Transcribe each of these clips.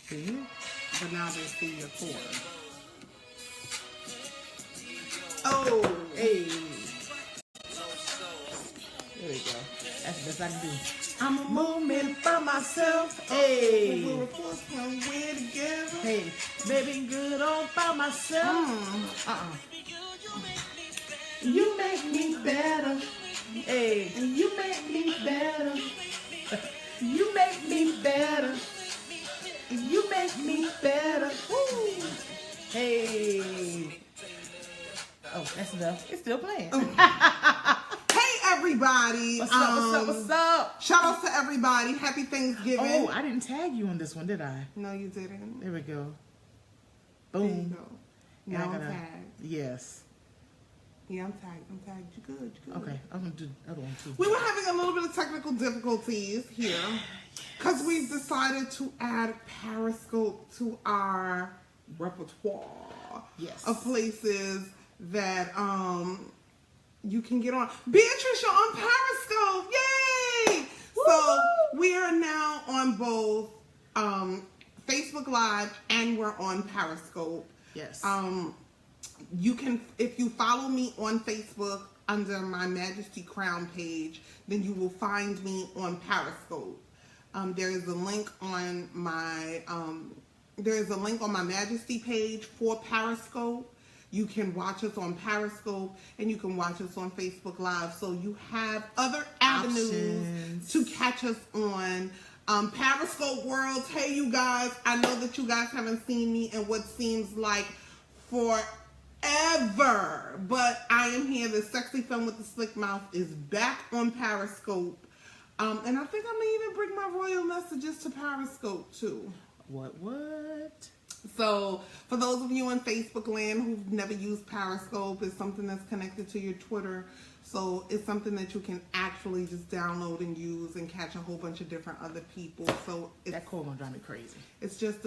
See? But now they see your core. Oh, Hey. There we go. That's the best I can do. I'm a moment by myself. Hey. Oh, we're forced when we're together. Hey, baby, good all by myself. You make me better. Hey, You make me better. you make me better. You make me better. Woo. Hey. Oh, that's enough. It's still playing. Hey everybody. What's up? What's up? What's up? Shout out to everybody. Happy Thanksgiving. Oh, I didn't tag you on this one, did I? No, you didn't. There we go. There you Boom. go. And Now I I'm gotta- tagged. Yes. Yeah, I'm tagged. I'm tagged. You good? You good? Okay, I'm gonna do the other one too. We were having a little bit of technical difficulties here because we've decided to add Periscope to our repertoire Yes. of places that you can get on. Beatrice, you're on Periscope! Yay! So we are now on both Facebook Live and we're on Periscope. Yes. You can, if you follow me on Facebook under my Majesty Crown page, then you will find me on Periscope. There is a link on my Majesty page for Periscope. You can watch us on Periscope and you can watch us on Facebook Live. So you have other avenues Options. to catch us on. Periscope World. Hey, you guys, I know that you guys haven't seen me in what seems like forever, but I am here. The sexy femme with the slick mouth is back on Periscope. And I think I may even bring my royal messages to Periscope too. What? So for those of you in Facebook land who've never used Periscope, it's something that's connected to your Twitter. So it's something that you can actually just download and use and catch a whole bunch of different other people. So it's, That call gonna drive me crazy. it's just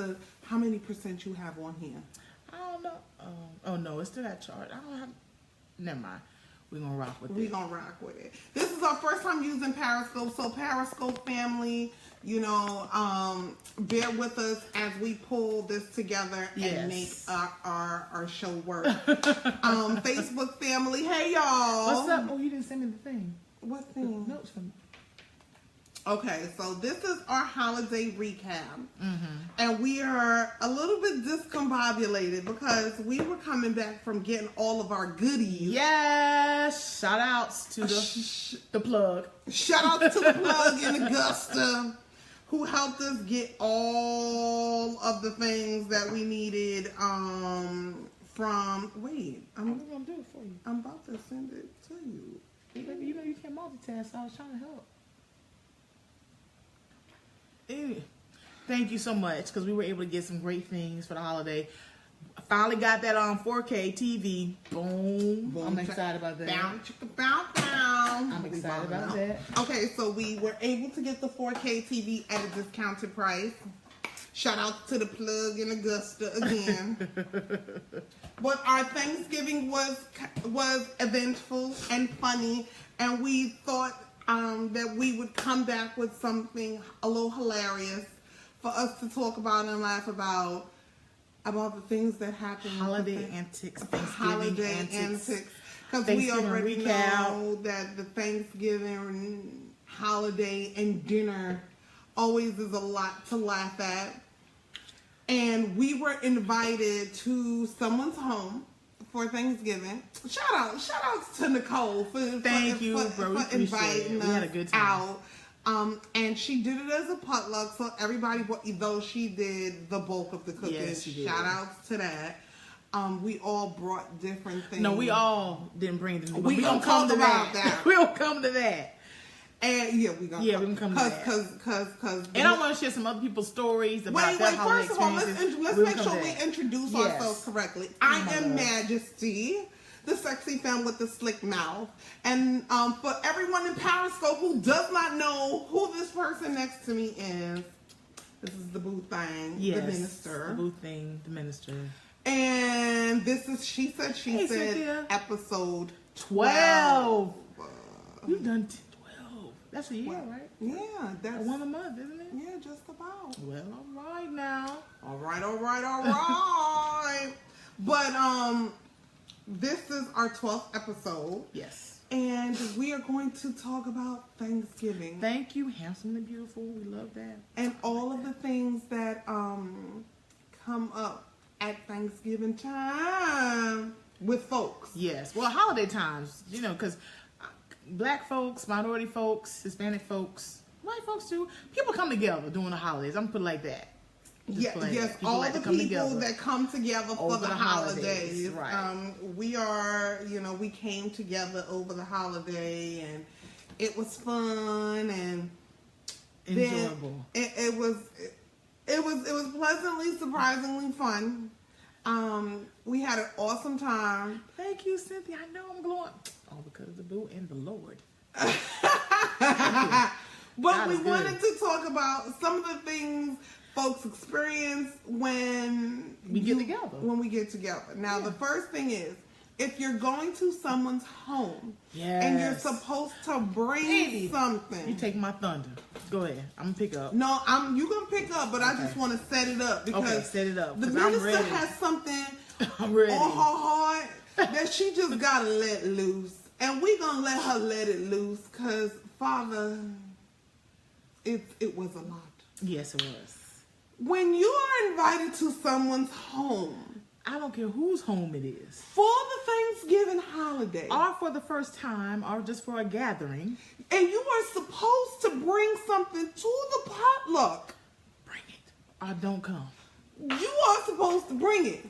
how many % you have on here. I don't know. Oh no, it's still that chart. I don't have. Never mind. We're gonna rock with We're it. gonna rock with it. This is our first time using Periscope, so Periscope family, you know, bear with us as we pull this together and make Yes. our show work. Facebook family, hey y'all. What's up? Oh, you didn't send me the thing. What thing? Notes from. Okay, so this is our holiday recap. And we are a little bit discombobulated because we were coming back from getting all of our goodies. Yes. Shout outs to the plug. Shout out to the plug in Augusta who helped us get all of the things that we needed from wait, I'm gonna do it for you. I'm about to send it to you. Baby, you know you can't multitask. So I was trying to help. Anyway, thank you so much because we were able to get some great things for the holiday. I finally got that on 4K TV. Boom. Boom. I'm excited about that. Bow, chicka, bow, bow. I'm excited about that. Okay, so we were able to get the 4K TV at a discounted price. Shout out to the plug in Augusta again. But our Thanksgiving was eventful and funny, and we thought that we would come back with something a little hilarious for us to talk about and laugh about the things that happened. Holiday antics, Thanksgiving Holiday antics. Because we Thanksgiving already recap. know that the Thanksgiving holiday and dinner always is a lot to laugh at. And we were invited to someone's home for Thanksgiving. Shout out to Nicole for Thank you, bro. We appreciate inviting it. We us had a good time. out. And she did it as a potluck, so everybody, though she did the bulk of the cooking. Yes, she did. Shout outs to that. We all brought different things. No, we all didn't bring them. We We gonna gonna come talk to about that. that. We gonna come to that. And yeah, we gonna come to that. Cause And I want to share some other people's stories about wait, their holiday first of all, experiences. let's We'll make come sure to we that. introduce Yes. ourselves correctly. Oh I my am God. Majesty, the sexy femme with the slick mouth. And for everyone in Periscope who does not know who this person next to me is, this is the boo thing, Yes, the minister. the boo thing, the minister. And this is She Said, Hey, Cynthia. episode 12. You've done 12. That's a year, right? Yeah, that's One a month, isn't it? yeah, just about. Well, all right now. right. But this is our 12th episode. Yes. And we are going to talk about Thanksgiving. Thank you, handsome and beautiful. We love that. And all of the things that come up at Thanksgiving time with folks. Yes. Well, holiday times, you know, because black folks, minority folks, Hispanic folks, white folks too, people come together during the holidays. I'm going to put it like that. Yes, all like the people that come together for the holidays. Right. We came together over the holiday, and it was fun and enjoyable. It was pleasantly, surprisingly fun. We had an awesome time. Thank you, Cynthia. I know I'm glowing. All because of the boo and the Lord. But we wanted to talk about some of the things folks experience when we get together. Now, the first thing is, if you're going to someone's home and you're supposed to bring something. You take my thunder. Go ahead. I'm going to pick up. No, you're going to pick up, but I just want to set it up because set it up, the minister has something I'm ready. on her heart that she just got to let loose. And we're going to let her let it loose because, Father, it was a lot. Yes, it was. When you are invited to someone's home, I don't care whose home it is, for the Thanksgiving holiday, or for the first time, or just for a gathering, and you are supposed to bring something to the potluck, bring it or don't come. You are supposed to bring it.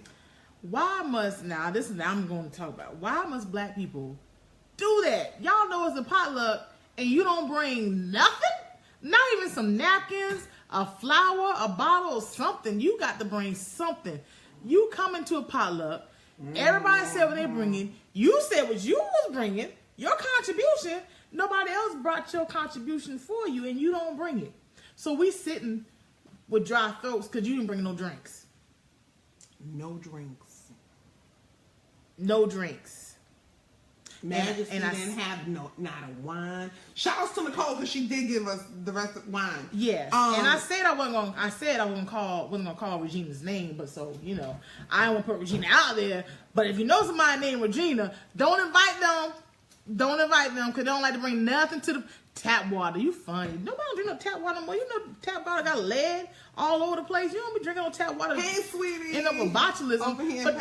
Why must I'm going to talk about why must black people do that? Y'all know it's a potluck and you don't bring nothing, not even some napkins, a flour, a bottle, or something. You got to bring something. You come into a potluck. Everybody said what they bringing. You said what you was bringing. Your contribution. Nobody else brought your contribution for you, and you don't bring it. So we sitting with dry throats because you didn't bring no drinks. No drinks. No drinks. Majesty didn't have not a wine. Shout out to Nicole because she did give us the rest of the wine. Yes, and I said I wasn't gonna call Regina's name, but so you know, I don't want to put Regina out there. But if you know somebody named Regina, don't invite them. Don't invite them because they don't like to bring nothing to the tap water. You funny. Nobody drink no tap water anymore. You know tap water got lead all over the place. You don't be drinking no tap water. Hey, sweetie. End up with botulism. But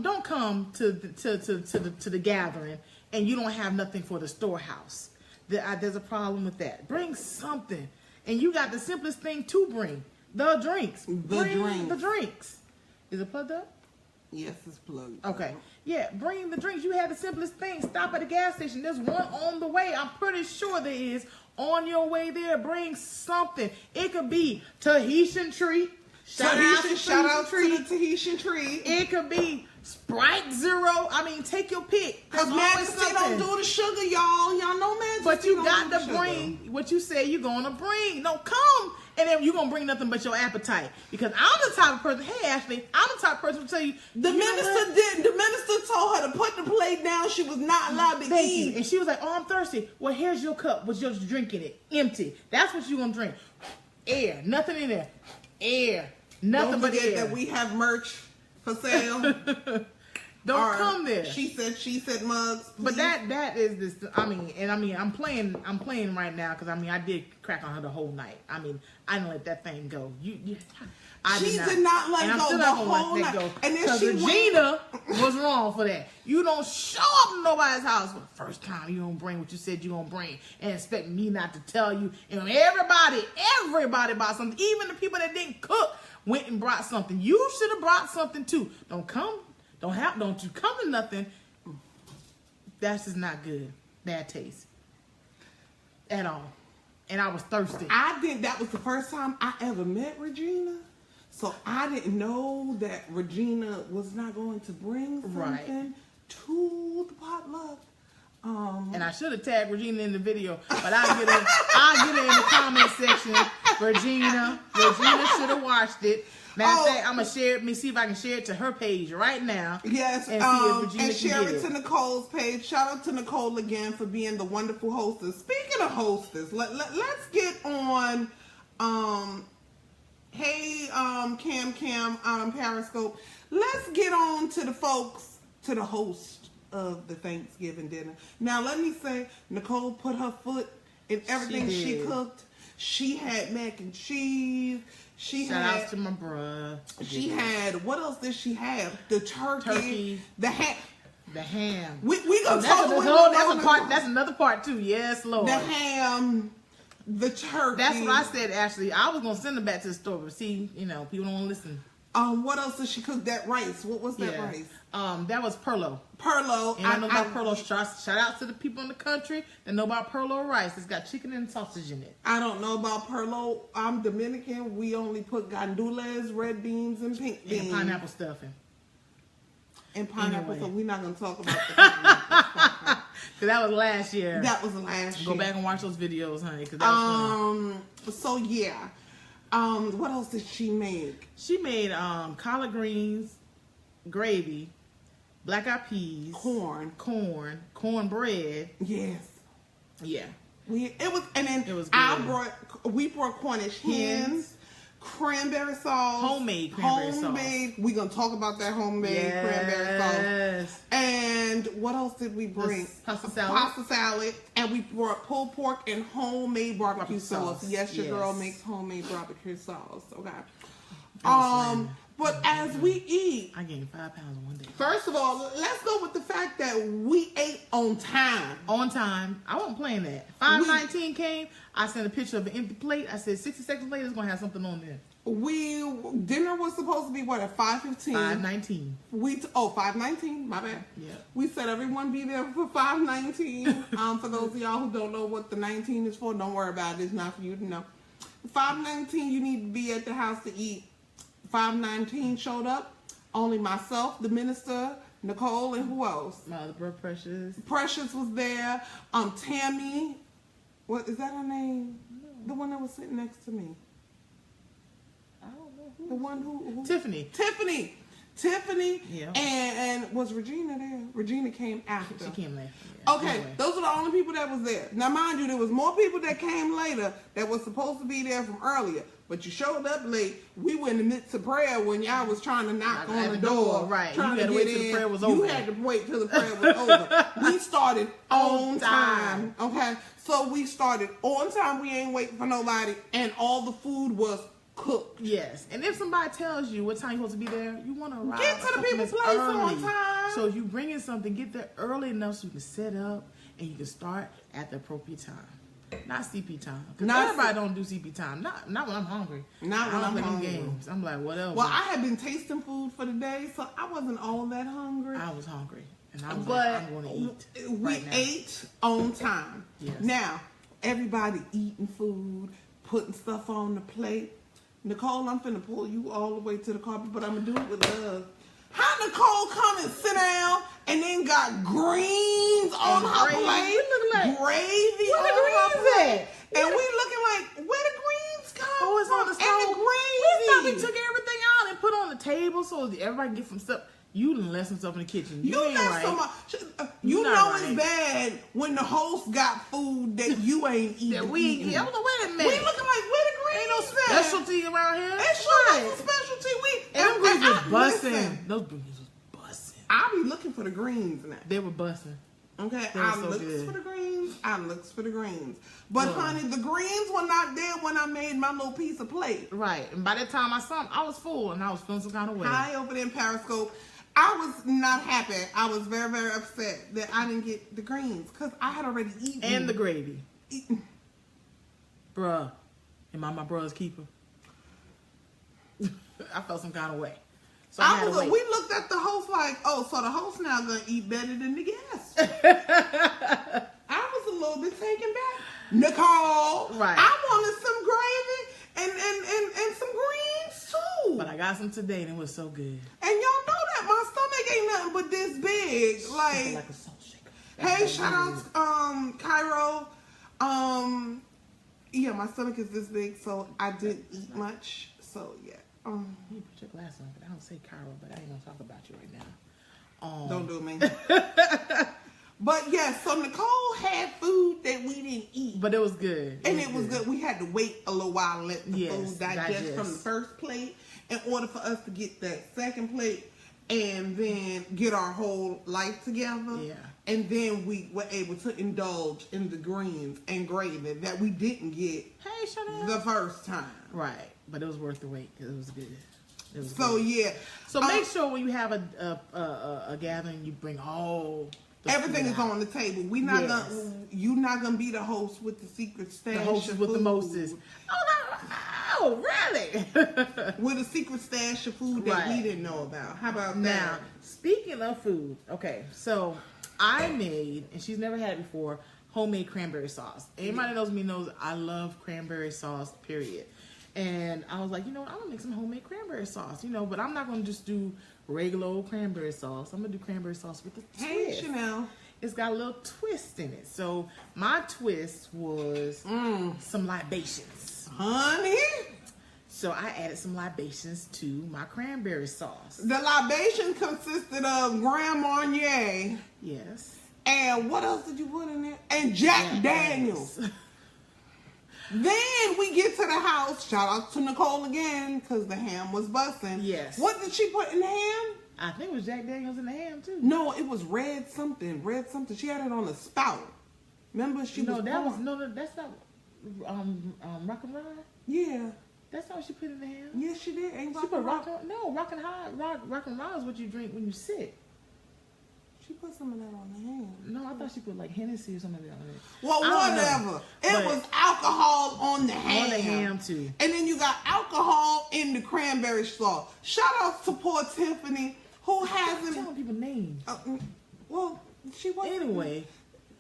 don't come to the gathering and you don't have nothing for the storehouse. There's a problem with that. Bring something. And you got the simplest thing to bring. The drinks. The drinks. Is it plugged up? Yes, it's plugged. Okay. Yeah, bring the drinks. You have the simplest thing. Stop at the gas station. There's one on the way. I'm pretty sure there is. On your way there, bring something. It could be Tahitian treat. Shout out to the Tahitian treat. It could be Sprite Zero. I mean, take your pick. Because Majesty don't do the sugar, y'all. Y'all know Majesty. But you got to bring what you say you're going to bring. No, come. And then you're going to bring nothing but your appetite. Because I'm the type of person, hey, Ashley, I'm the type of person to tell you. The minister told her to put the plate down. She was not allowed to eat. Thank you. And she was like, oh, I'm thirsty. Well, here's your cup with just drinking it. Empty. That's what you're going to drink. Air. Nothing in there. Air. Nothing but air. Don't forget that we have merch for sale. Don't come there. She said mugs. Please. But that is this. I'm playing right now because I did crack on her the whole night. I didn't let that thing go. She did not let go the whole night. And then Regina was wrong for that. You don't show up to nobody's house for the first time. You don't bring what you said you gonna bring and expect me not to tell you. And everybody bought something. Even the people that didn't cook went and brought something. You should have brought something too. Don't you come to nothing. That's just not good. Bad taste. At all. And I was thirsty. That was the first time I ever met Regina. So I didn't know that Regina was not going to bring something to the potluck. And I should have tagged Regina in the video, but I'll get her in the comment section. Regina should have watched it. Matter of fact, I'm gonna share it. Let me see if I can share it to her page right now. Yes, and see if Regina share it to Nicole's page. Shout out to Nicole again for being the wonderful hostess. Speaking of hostess, let's get on Hey, Cam on Periscope. Let's get on to the folks, to the host of the Thanksgiving dinner. Now, let me say, Nicole put her foot in everything she cooked. She had mac and cheese. Shout out to my bruh. She had, what else did she have? The turkey. The ham. The ham. We gonna talk about that's another part too. Yes, Lord. The ham. The turkey. That's what I said, Ashley. I was gonna send them back to the store, but see, you know, people don't want to listen. What else did she cook? That rice. What was that rice? That was Perlo. Perlo. And I know about Perlo. Shout out to the people in the country that know about Perlo rice. It's got chicken and sausage in it. I don't know about Perlo. I'm Dominican. We only put gandules, red beans, and pink beans. And pineapple stuffing. And pineapple, so we're not going to talk about the because that was last year. That was last year. Go back and watch those videos, honey. Cause that was funny. So yeah. What else did she make? She made collard greens, gravy, black eyed peas, cornbread. Yes. Yeah. We brought Cornish hens. Cranberry sauce. Homemade cranberry sauce. We're going to talk about that homemade cranberry sauce. And what else did we bring? Pasta salad. And we brought pulled pork and homemade barbecue sauce. Yes, your girl makes homemade barbecue sauce. Okay. But as we eat, I gained 5 pounds in one day. First of all, let's go with the fact that we ate on time. On time. I wasn't playing that. 5:19 came. I sent a picture of an empty plate. I said 60 seconds later, it's gonna have something on there. Dinner was supposed to be what at 5:15. 5:19. 5:19. My bad. Yeah. We said everyone be there for 5:19. For those of y'all who don't know what the 19 is for, don't worry about it. It's not for you to know. 5:19, you need to be at the house to eat. 5:19 showed up. Only myself, the minister, Nicole, and who else? My other brother, Precious. Precious was there. Tammy. What is that her name? No. The one that was sitting next to me. I don't know who. The one who Tiffany. Yeah. And was Regina there? Regina came after. She came later. Yeah. Okay, those are the only people that was there. Now, mind you, there was more people that came later that was supposed to be there from earlier. But you showed up late. We were in the midst of prayer when y'all was trying to knock on the door. Right. Trying you had to wait till the prayer was over. You had to wait till the prayer was over. We started on time. Okay? So we started on time. We ain't waiting for nobody. And all the food was cooked. Yes. And if somebody tells you what time you're supposed to be there, you want to arrive. Get to the people's place on time. So if you bring in something, get there early enough so you can set up and you can start at the appropriate time. Not CP time. Because everybody don't do CP time. Not when I'm hungry. Not when I'm hungry. Games. I'm like, whatever. Well, I had been tasting food for the day, so I wasn't all that hungry. I was hungry. And I was like, I'm going to eat. We ate on time. Yes. Now, everybody eating food, putting stuff on the plate. Nicole, I'm finna pull you all the way to the carpet, but I'm going to do it with love. How Nicole come and sit down and then got greens on her plate? We looking like gravy on her plate. And we looking like, where the greens come from? Oh, it's on the stove. And the gravy. We took everything out and put on the table so everybody can get some stuff. You done left some stuff in the kitchen. You ain't left right. You know it's bad when the host got food that you ain't eating. That we ain't eating. Wait a minute. We looking like, where the greens ain't no specialty around here. It's sure not specialty. And them greens was busting. Those greens was busting. I be looking for the greens now. They were busting. Okay, I looks for the greens. I looks for the greens. But honey, the greens were not there when I made my little piece of plate. Right. And by that time I saw them, I was full and I was feeling some kind of way. Hi over there in Periscope. I was not happy. I was very, very upset that I didn't get the greens because I had already eaten. And the gravy. Bruh. Am I my brother's keeper? I felt some kind of way. So we looked at the host like, oh, so the host now gonna eat better than the guest. I was a little bit taken back. Nicole, right? I wanted some gravy and some greens too. But I got some today and it was so good. And y'all know that my stomach ain't nothing but this big. Like a salt shaker. Hey, shout out Cairo. Yeah, my stomach is this big, so I didn't eat much. So yeah. You put your glass on, but I don't say Cairo, but I ain't gonna talk about you right now. Don't do me. But yes, so Nicole had food that we didn't eat. But it was good. And it was good. We had to wait a little while and let the food digest from the first plate in order for us to get that second plate and then get our whole life together. Yeah. And then we were able to indulge in the greens and gravy that we didn't get the first time. Right. But it was worth the wait because it was good. It was so, good. Yeah. So make sure when you have a gathering, you bring all... Everything is on the table. You're not gonna be the host with the secret stash. The host with the mostest. Oh, really? With a secret stash of food that we didn't know about. How about that? Now, speaking of food, okay, so I made, and she's never had it before, homemade cranberry sauce. Anybody that knows me knows I love cranberry sauce, period. And I was like, you know what, I'm gonna make some homemade cranberry sauce, but I'm not gonna just do regular old cranberry sauce. I'm gonna do cranberry sauce with a twist. Hey, Chanel. It's got a little twist in it. So my twist was some libations. Honey? So I added some libations to my cranberry sauce. The libation consisted of Grand Marnier. Yes. And what else did you put in there? And Jack Daniels. Then we get to the house. Shout out to Nicole again, because the ham was busting. Yes. What did she put in the ham? I think it was Jack Daniels in the ham too. No, it was red something. She had it on a spout. Remember, that's not Rock and Rye. Yeah. That's not what she put in the ham. Yes, she did. Ain't she put Rock and Rye is what you drink when you sick. She put some of that on the ham. No, I thought she put like Hennessy or something on it. Well, whatever. It was alcohol on the ham. On the ham too. And then you got alcohol in the cranberry sauce. Shout out to poor Tiffany, who hasn't... Telling people names. Well, she wasn't... Anyway.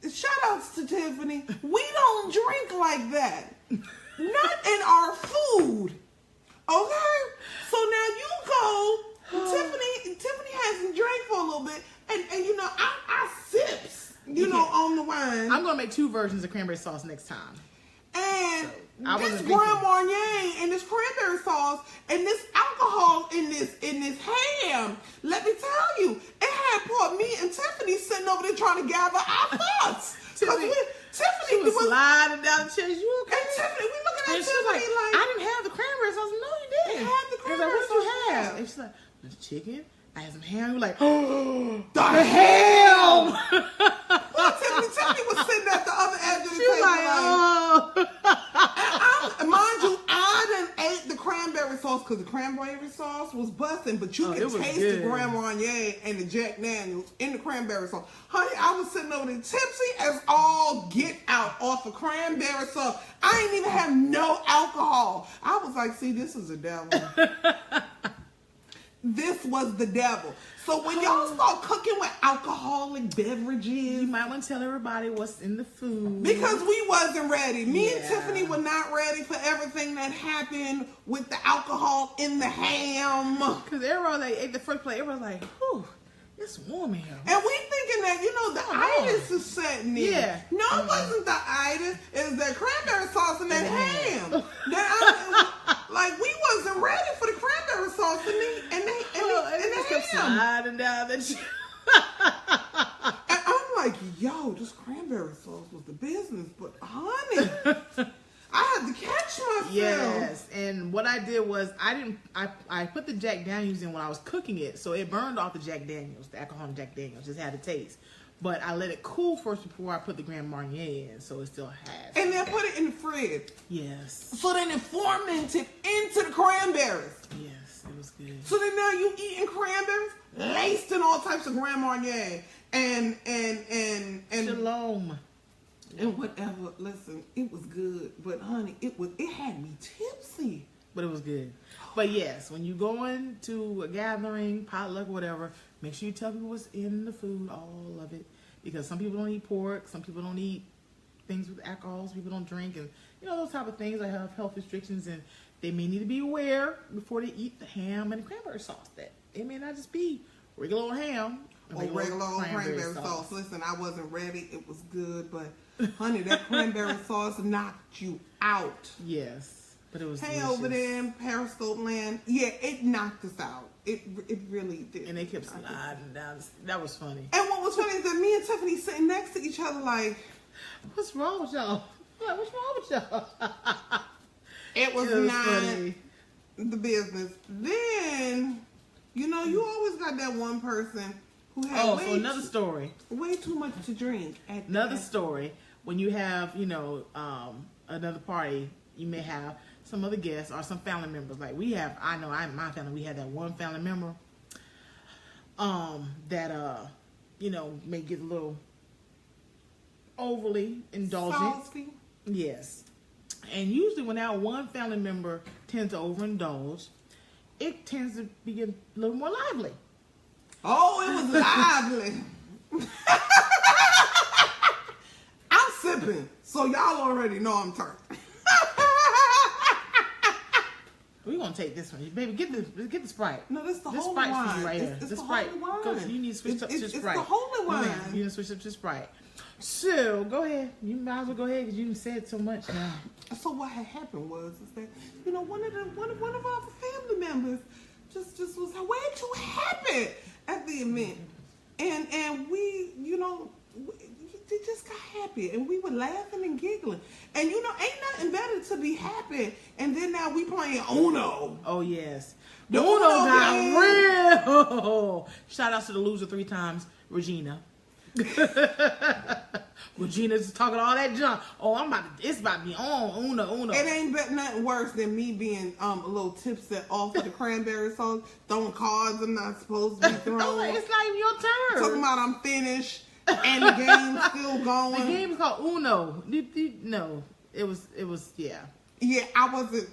Shout outs to Tiffany. We don't drink like that. Not in our food. Okay? So now you go... Tiffany hasn't drank for a little bit. And I sips, on the wine. I'm going to make 2 versions of cranberry sauce next time. And this Grand Marnier and this cranberry sauce and this alcohol in this ham, let me tell you, it had poor me and Tiffany sitting over there trying to gather our thoughts. Tiffany was sliding down the chest. You okay? And Tiffany, we looking at Tiffany like, I didn't have the cranberry sauce. No, you didn't. You had the cranberry sauce. What did you have? And she's like, the chicken. I had some ham. You're like, oh, the ham! Well, Tiffany was sitting at the other edge of the table. Like, oh. And mind you, I done ate the cranberry sauce because the cranberry sauce was busting, but you could taste the Grand Marnier and the Jack Daniels in the cranberry sauce. Honey, I was sitting over there tipsy as all get out off of cranberry sauce. I ain't even have no alcohol. I was like, see, this is the devil. This was the devil. So when y'all start cooking with alcoholic beverages, you might want to tell everybody what's in the food. Because we wasn't ready. Me and Tiffany were not ready for everything that happened with the alcohol in the ham. Because everybody ate the first plate. Everybody was like, whew, it's warm in here. And we thinking that, the itis is setting in. Yeah. No, it wasn't the itis. It was that cranberry sauce and that ham. We wasn't ready for the cranberry sauce and they kept sliding down that shit. And I'm like, yo, this cranberry sauce was the business, but honey, I had to catch myself. Yes, and what I did was I put the Jack Daniels in when I was cooking it, so it burned off the Jack Daniels, the alcoholic Jack Daniels, just had a taste. But I let it cool first before I put the Grand Marnier in, so it still has. And then put it in the fridge. Yes. So then it fermented into the cranberries. Yes, it was good. So then now you eating cranberries laced in all types of Grand Marnier and Shalom. And whatever. Listen, it was good, but honey, it had me tipsy. But it was good. But yes, when you go into a gathering, potluck, whatever, make sure you tell people what's in the food, all of it. Because some people don't eat pork, some people don't eat things with alcohol, some people don't drink, and those type of things. They have health restrictions, and they may need to be aware before they eat the ham and the cranberry sauce. That it may not just be regular old ham or regular old cranberry sauce. Listen, I wasn't ready. It was good, but honey, that cranberry sauce knocked you out. Yes. But it was hey delicious. Over there in Periscope land. Yeah, it knocked us out. It really did. And they kept sliding down. That was funny. And what was funny is that me and Tiffany sitting next to each other like, what's wrong with y'all? What's wrong with y'all? It was not funny. The business. Then, you always got that one person who had so another story. Way too much to drink. Another story. When you have, another party, you may have some other guests or some family members. Like we have, my family, we had that one family member that may get a little overly indulgent. Saucy. Yes. And usually when that one family member tends to overindulge, it tends to be a little more lively. Oh, it was lively. I'm sipping, so y'all already know I'm turned. We're gonna take this one, baby. Get the Sprite. No, this is the holy wine. Sprite for you right here. It's the the Sprite. holy wine. Coach, you need to switch up to Sprite. It's the holy wine. No, you need to switch up to Sprite. So go ahead. You might as well go ahead because you said so much now. So what had happened was that one of our family members just was way too happy at the event, and we they just got happy, and we were laughing and giggling, and ain't nothing better to be happy, and then now we playing Uno. Oh yes, the Uno got real. Shout out to the loser 3 times, Regina. Regina's talking all that junk. Oh, it's about to be on Uno. It ain't nothing worse than me being a little tipsy off of the cranberry sauce, throwing cards I'm not supposed to be throwing. It's not even your turn. Talking about I'm finished and the game's still going. The game is called Uno. No, it was yeah. Yeah, I wasn't.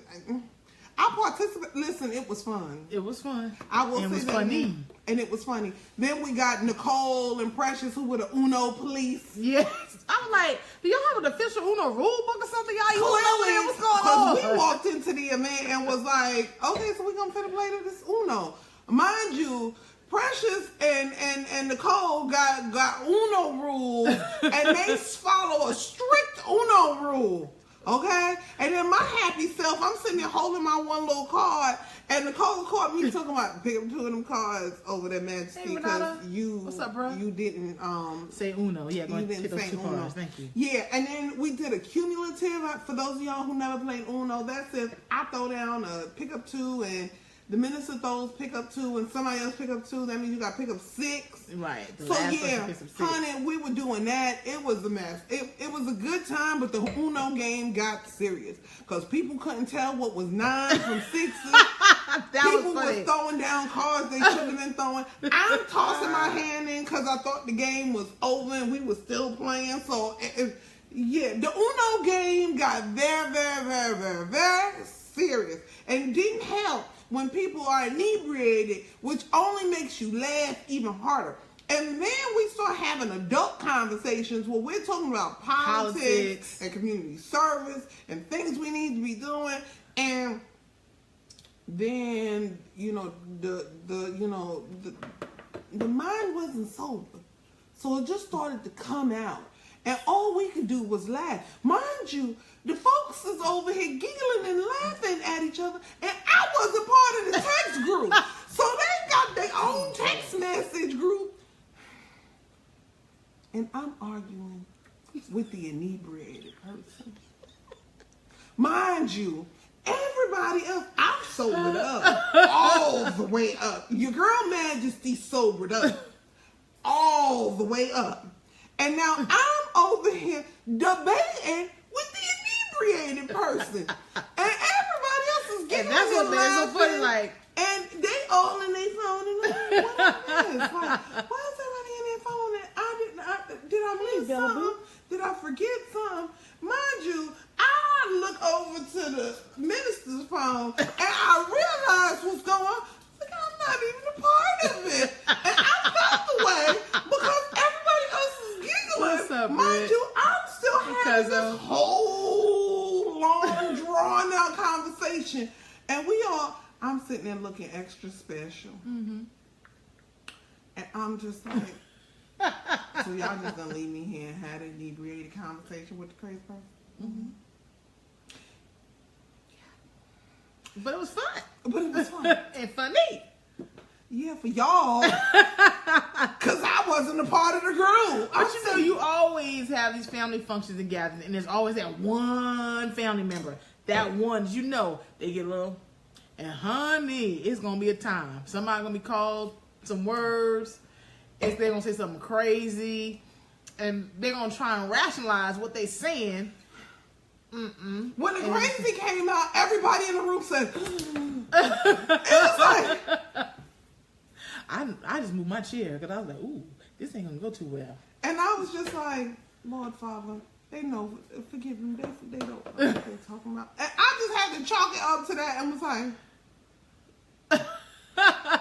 I participated. Listen, it was fun. It was fun. I will say it was that. funny. And it was funny. Then we got Nicole and Precious, who were the Uno police. Yes. I'm like, do y'all have an official Uno rule book or something? Y'all Clearly, what's going on? Because we walked into the event and was like, okay, so we're going to play this Uno. Mind you, Precious and Nicole got Uno rules, and they follow a strict Uno rule. Okay? And then my happy self, I'm sitting there holding my one little card, and Nicole caught me talking about pick up 2 of them cards over there, Majesty, because what's up, bro? You didn't say Uno. Yeah, you didn't say Uno. Cards. Thank you. Yeah, and then we did a cumulative. For those of y'all who never played Uno, that's if I throw down a pick up 2 and the minister throws pick up 2 and somebody else pick up 2. That means you got pick up 6. Right. So yeah, honey, we were doing that. It was a mess. It was a good time, but the Uno game got serious because people couldn't tell what was 9 from 6s. People were throwing down cards they shouldn't have been throwing. I'm tossing my hand in because I thought the game was over and we were still playing. So yeah, the Uno game got very, very, very, very, very serious and didn't help when people are inebriated, which only makes you laugh even harder. And then we start having adult conversations where we're talking about politics and community service and things we need to be doing. And then, the mind wasn't sober. So it just started to come out. And all we could do was laugh. Mind you, the folks is over here giggling and laughing at each other, and I wasn't part of the text group. So they got their own text message group. And I'm arguing with the inebriated person. Mind you, everybody else, I'm sobered up all the way up. Your girl Majesty sobered up all the way up. And now I'm over here debating with the inebriated person. And everybody else is getting and that's what made it so funny, like. And they all in their phone and like, what is this? Like, why is everybody in their phone? And did I miss something? Did I forget something? Mind you, I look over to the minister's phone and I realize what's going on. Like, I'm not even a part of it. And I felt the way because everybody else is giggling. What's up, mind you, I'm still having this whole long, drawn out conversation. And I'm sitting there looking extra special. Mm-hmm. And I'm just like, so y'all just gonna leave me here and have an inebriated conversation with the crazy person? Mm-hmm. But it was fun. And funny. Yeah, for y'all. Because I wasn't a part of the group. But you know, you always have these family functions and gatherings, and there's always that one family member. That one, you know, they get a little, and honey, it's going to be a time. Somebody's going to be called some words. They're going to say something crazy. And they're going to try and rationalize what they're saying. When the crazy came out, everybody in the room said, it was like... I just moved my chair because I was like, ooh, this ain't going to go too well. And I was just like, Lord Father, they know, forgive them, they don't know what they're talking about. And I just had to chalk it up to that and was like,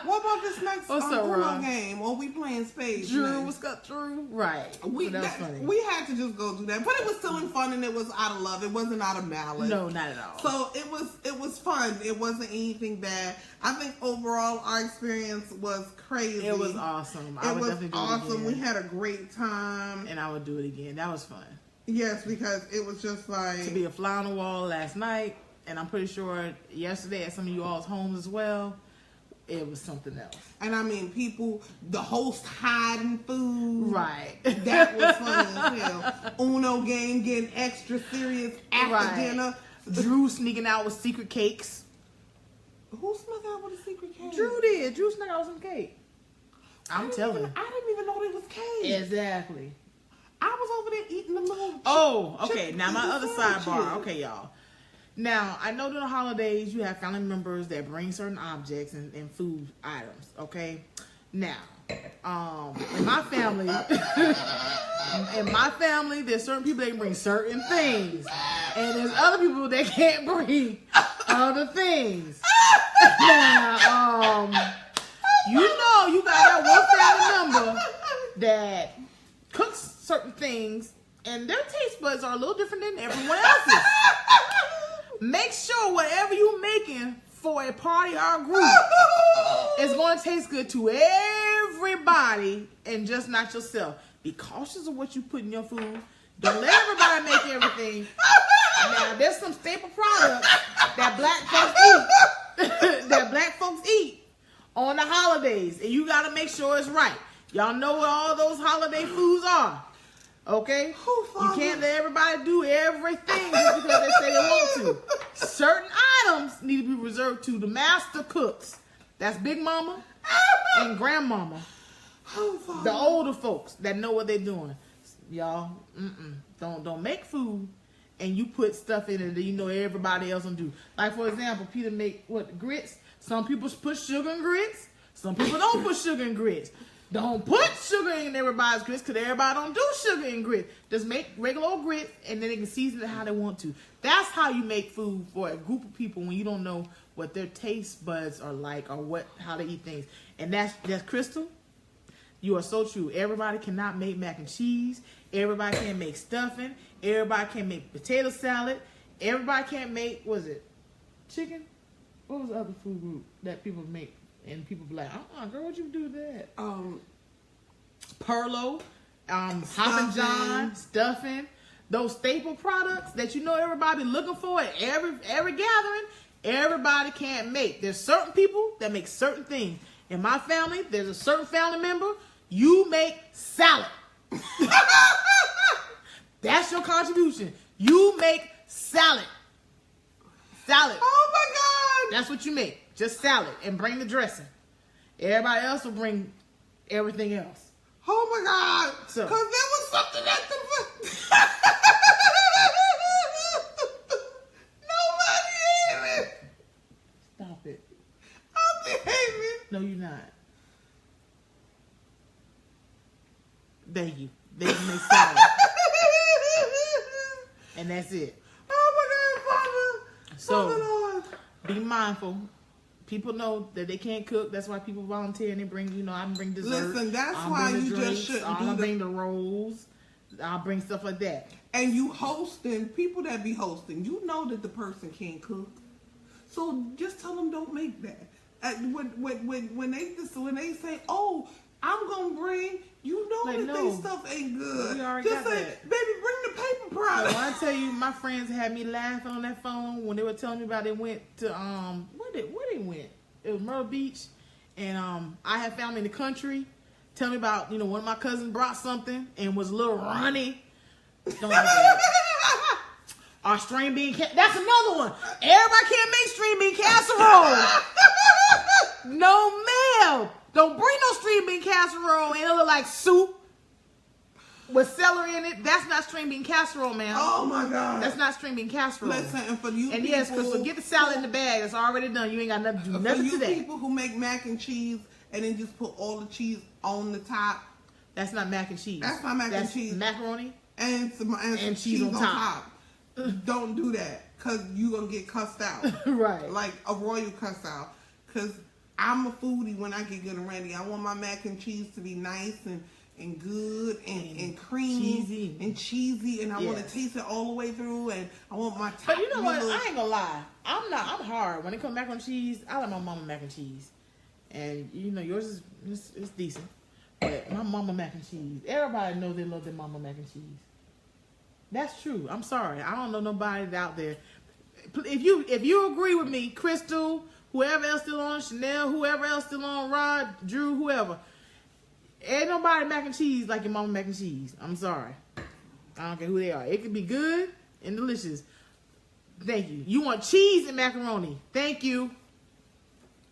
what about this next Uno game? Or we playing spades? Drew, what's up, Drew? Right. That's funny. We had to just go do that. But it was still in fun, and it was out of love. It wasn't out of malice. No, not at all. So it was fun. It wasn't anything bad. I think overall our experience was crazy. It was awesome. It was awesome. We had a great time. And I would do it again. That was fun. Yes, because it was just like... To be a fly on the wall last night, and I'm pretty sure yesterday at some of you all's homes as well, it was something else. And I mean, the host hiding food. Right. That was funny as hell. Uno game getting extra serious after dinner. Drew sneaking out with secret cakes. Who snuck out with a secret cake? Drew did. Drew snuck out with some cake. I'm telling you. I didn't even know there was cake. Exactly. I was over there eating the little... Oh, okay. Now my other sidebar. Okay, y'all. Now, I know during the holidays you have family members that bring certain objects and food items, okay? Now, in my family, there's certain people that can bring certain things. And there's other people that can't bring other things. Now, you know you got that one family member that cooks certain things and their taste buds are a little different than everyone else's. Make sure whatever you're making for a party or a group is going to taste good to everybody and just not yourself. Be cautious of what you put in your food. Don't let everybody make everything. Now, there's some staple products that black folks eat on the holidays, and you got to make sure it's right. Y'all know what all those holiday foods are. Okay? You can't let everybody do everything just because they say they want to. Certain items need to be reserved to the master cooks. That's Big Mama and Grandmama. The older folks that know what they're doing. Y'all, don't make food and you put stuff in it that you know everybody else will do. Like, for example, Peter make grits. Some people put sugar in grits. Some people don't put sugar in grits. Don't put sugar in everybody's grits because everybody don't do sugar in grits. Just make regular old grits and then they can season it how they want to. That's how you make food for a group of people when you don't know what their taste buds are like or how they eat things. And that's Crystal. You are so true. Everybody cannot make mac and cheese. Everybody can't make stuffing. Everybody can't make potato salad. Everybody can't make, chicken? What was the other food group that people make? And people be like, girl, what'd you do with that? Perlo, Hoppin' John, stuffing. Those staple products that you know everybody looking for at every gathering, everybody can't make. There's certain people that make certain things. In my family, there's a certain family member, you make salad. That's your contribution. You make salad. Salad. Oh my God. That's what you make. Just salad and bring the dressing. Everybody else will bring everything else. Oh my God. So, because there was something at the... Nobody ate it. Stop it. I'm behaving. No, you're not. Thank you. They can make salad. And that's it. Oh my God, Father. So, Lord. Be mindful. People know that they can't cook. That's why people volunteer and they bring, I bring dessert. Listen, that's why you just shouldn't I'll bring the rolls. I'll bring stuff like that. And you hosting, people that be hosting, you know that the person can't cook. So just tell them don't make that. When they say, oh, I'm going to bring You know like, that this stuff ain't good. We already just got say, that. baby, bring the paper product. So I tell you, my friends had me laughing on that phone when they were telling me about they went to where they went. It was Myrtle Beach, and I had family in the country. Tell me about one of my cousins brought something and was a little runny. Don't do that. Our string bean that's another one. Everybody can't make string bean casserole. No, ma'am. Don't bring no string bean casserole and it look like soup with celery in it. That's not string bean casserole, ma'am. Oh my God. That's not string bean casserole. Listen, and for you people, yes, Crystal, get the salad in the bag. It's already done. You ain't got nothing to do nothing to that. For you people who make mac and cheese and then just put all the cheese on the top. That's not mac and cheese. That's not mac and cheese. Macaroni and some cheese on top. Don't do that, because you going to get cussed out. Right. Like a royal cuss out. Because I'm a foodie when I get good and ready. I want my mac and cheese to be nice and good and creamy and cheesy. And I want to taste it all the way through. And I want my top. But you know what? I ain't going to lie. I'm hard. When it comes to mac and cheese, I like my mama mac and cheese. And yours is decent. But my mama mac and cheese. Everybody knows they love their mama mac and cheese. That's true. I'm sorry. I don't know nobody out there. If you agree with me, Crystal, whoever else still on, Chanel, whoever else still on, Rod, Drew, whoever, ain't nobody mac and cheese like your mama mac and cheese. I'm sorry. I don't care who they are. It can be good and delicious. Thank you. You want cheese and macaroni. Thank you.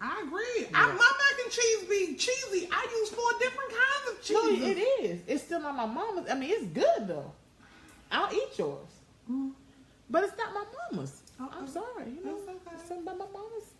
I agree. Yeah. My mac and cheese be cheesy. I use 4 different kinds of cheese. No, it is. It's still not my mama's. I mean, it's good though. I'll eat yours. But it's not my mama's. I'm sorry. It's something about my mama's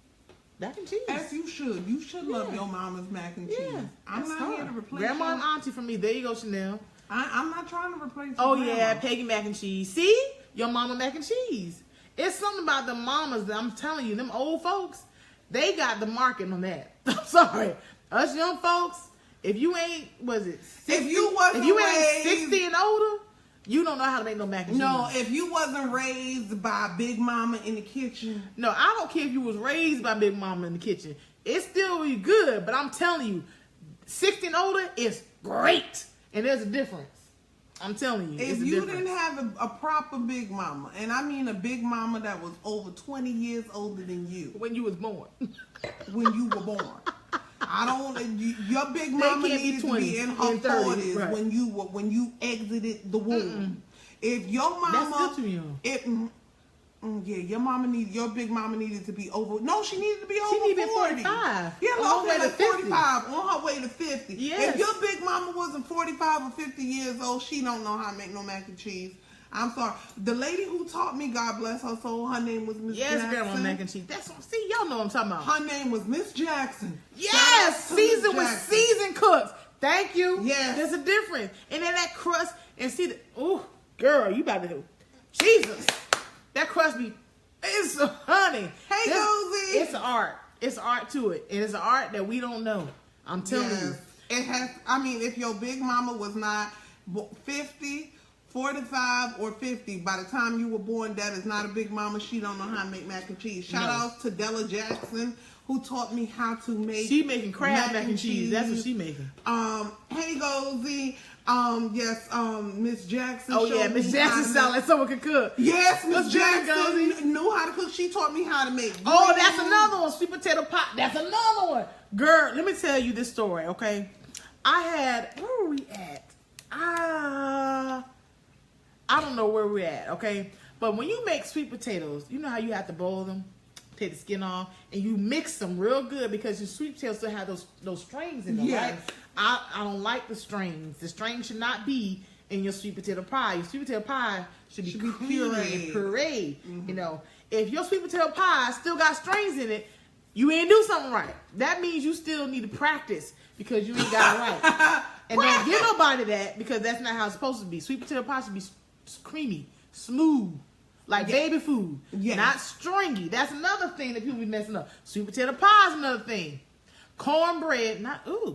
mac and cheese. As you should. You should love your mama's mac and cheese. Yeah, I'm not here to replace Grandma and auntie for me. There you go, Chanel. I'm not trying to replace grandma. Yeah, Peggy mac and cheese. See? Your mama mac and cheese. It's something about the mamas that I'm telling you, them old folks, they got the market on that. I'm sorry. Us young folks, if you ain't, 60? If you ain't 60 and older, you don't know how to make no mac and cheese. No, if you wasn't raised by Big Mama in the kitchen. No, I don't care if you was raised by Big Mama in the kitchen. It's still be good, but I'm telling you, 60 and older is great. And there's a difference. I'm telling you. If you didn't have a proper Big Mama, and I mean a Big Mama that was over 20 years older than you. When you was born. When you were born. Your Big Mama needed to be in her 40s right. when you exited the womb. If your mama, that's still too young. Your Big Mama needed to be over. No, she needed to be over 40. She needed to be 45. Yeah, on her way to 45, on her way to 50. Yes. If your Big Mama wasn't 45 or 50 years old, she don't know how to make no mac and cheese. I'm sorry. The lady who taught me, God bless her soul, her name was Miss Jackson. Yes, Grandma mac and cheese. See, y'all know what I'm talking about. Her name was Miss Jackson. Yes, seasoned with seasoned cooks. Thank you. Yes. There's a difference. And then that crust, and see, girl, you about to do. Jesus. That crust be, it's honey. Hey, Gozy. It's art. It's art to it. And it's an art that we don't know. I'm telling you. It has, if your Big Mama was not 50, 45 or 50, by the time you were born, that is not a Big Mama. She don't know how to make mac and cheese. Shout outs to Della Jackson, who taught me how to make. She making crab mac and cheese. That's what she making. Hey Gozy. Yes, Miss Jackson. Oh yeah, Miss Jackson sound like someone can cook. Yes, Miss Jackson knew how to cook. She taught me how to make. Oh, that's another one. Sweet potato pie. That's another one. Girl, let me tell you this story, okay? Where were we at? I don't know where we're at, okay? But when you make sweet potatoes, you know how you have to boil them, take the skin off, and you mix them real good because your sweet potatoes still have those strings in them, right? I don't like the strings. The strings should not be in your sweet potato pie. Your sweet potato pie should be pureed. Mm-hmm. If your sweet potato pie still got strings in it, you ain't do something right. That means you still need to practice because you ain't got it right. And don't give nobody that because that's not how it's supposed to be. Sweet potato pie should be creamy, smooth, like baby food, not stringy. That's another thing that people be messing up. Sweet potato pie is another thing. Cornbread,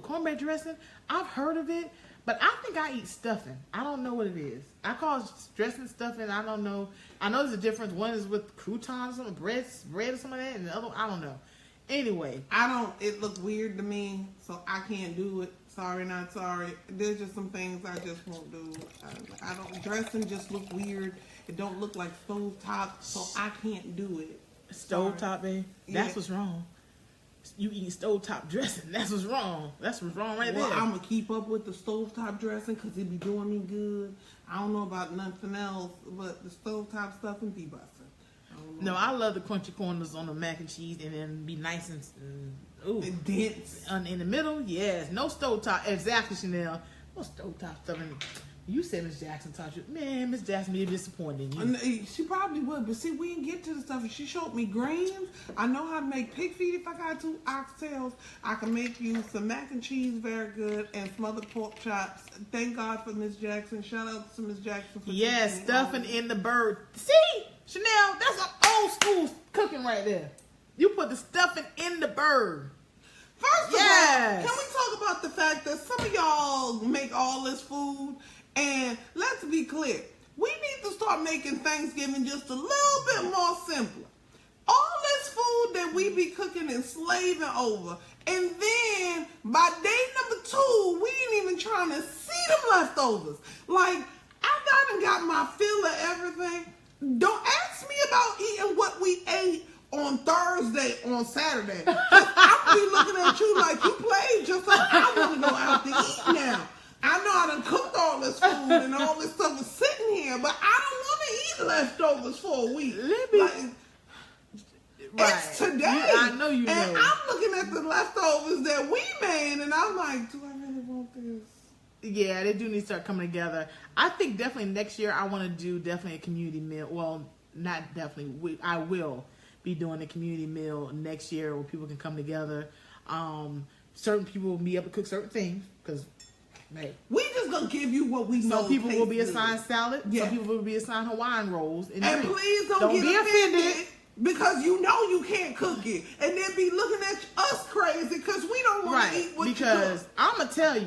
cornbread dressing. I've heard of it, but I think I eat stuffing. I don't know what it is. I call it dressing stuffing. I don't know. I know there's a difference. One is with croutons or bread or something like that, and the other, I don't know. Anyway. It look weird to me, so I can't do it. Sorry, not sorry. There's just some things I just won't do. I don't, dressing just look weird. It don't look like stovetop, so I can't do it. Stovetop, babe? That's what's wrong. You eat stovetop dressing. That's what's wrong. That's what's wrong right there. Well, I'm going to keep up with the stovetop dressing because it be doing me good. I don't know about nothing else, but the stovetop stuff and be busting. No, I love the crunchy corners on the mac and cheese and then be nice and and dense. In the middle, yes. No stovetop. Exactly, Chanel. No stovetop stuff in. You said Miss Jackson taught you. Man, Miss Jackson be disappointed in you. She probably would, but see, we didn't get to the stuff. She showed me greens. I know how to make pig feet if I got 2 oxtails. I can make you some mac and cheese, very good, and some other pork chops. Thank God for Miss Jackson. Shout out to Miss Jackson for stuffing in the bird. See, Chanel, that's some old school cooking right there. You put the stuffing in the bird. First of all, can we talk about the fact that some of y'all make all this food? And let's be clear, we need to start making Thanksgiving just a little bit more simpler. All this food that we be cooking and slaving over, and then by day number 2, we ain't even trying to see them leftovers. Like, I got my fill of everything. Don't ask me about eating what we ate on Thursday, on Saturday. I'll be looking at you like you played just like I want to go out to eat now. I know I done cooked all this food and all this stuff is sitting here, but I don't want to eat leftovers for a week. It's today. I know you know. And I'm looking at the leftovers that we made, and I'm like, do I really want this? Yeah, they do need to start coming together. I think definitely next year I want to do definitely a community meal. Well, not definitely. I will be doing a community meal next year where people can come together. Certain people will be able to cook certain things because, hey, we just gonna give you what we know. Some people will be assigned salad. Yeah. Some people will be assigned Hawaiian rolls. And please don't get offended because you know you can't cook it, and then be looking at us crazy because we don't want to eat what you cook. Because I'm gonna tell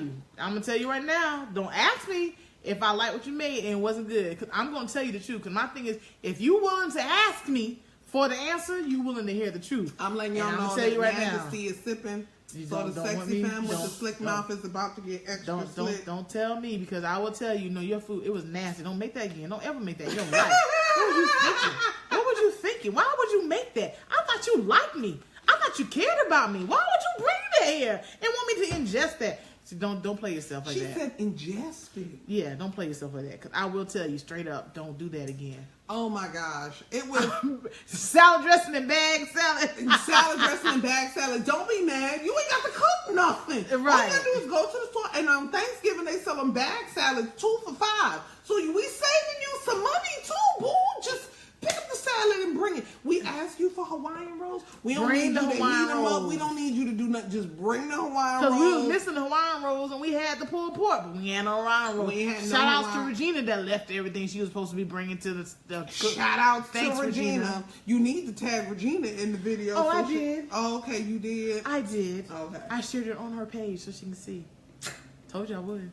you right now. Don't ask me if I like what you made and it wasn't good, because I'm gonna tell you the truth. Because my thing is, if you willing to ask me for the answer, you willing to hear the truth. I'm letting y'all know that right Majesty is sipping. So the sexy fam with the slick mouth is about to get extra slick. Don't tell me, because I will tell you, your food, it was nasty. Don't make that again. Don't ever make that in your life. What were you thinking? What were you thinking? Why would you make that? I thought you liked me. I thought you cared about me. Why would you bring that here and want me to ingest that? So don't play yourself like that. She said ingest it. Yeah, don't play yourself like that, because I will tell you straight up, don't do that again. Oh my gosh. It was salad dressing and bag salad. Salad dressing and bag salad. Don't be mad. You ain't got to cook nothing. Right. All you gotta do is go to the store, and on Thanksgiving they sell them bag salads 2 for $5. So we saving you some money too, boo. Just pick up the salad and bring it. We ask you for Hawaiian rolls. We don't need you to heat them up. We don't need you to do nothing. Just bring the Hawaiian rolls. Because we was missing the Hawaiian rolls and we had the pulled pork, but we had no Hawaiian rolls. Shout outs to Regina that left everything she was supposed to be bringing to the Shout out to Regina. You need to tag Regina in the video. Oh, I did. Oh, okay, you did. I did. Okay. I shared it on her page so she can see. Told you I would.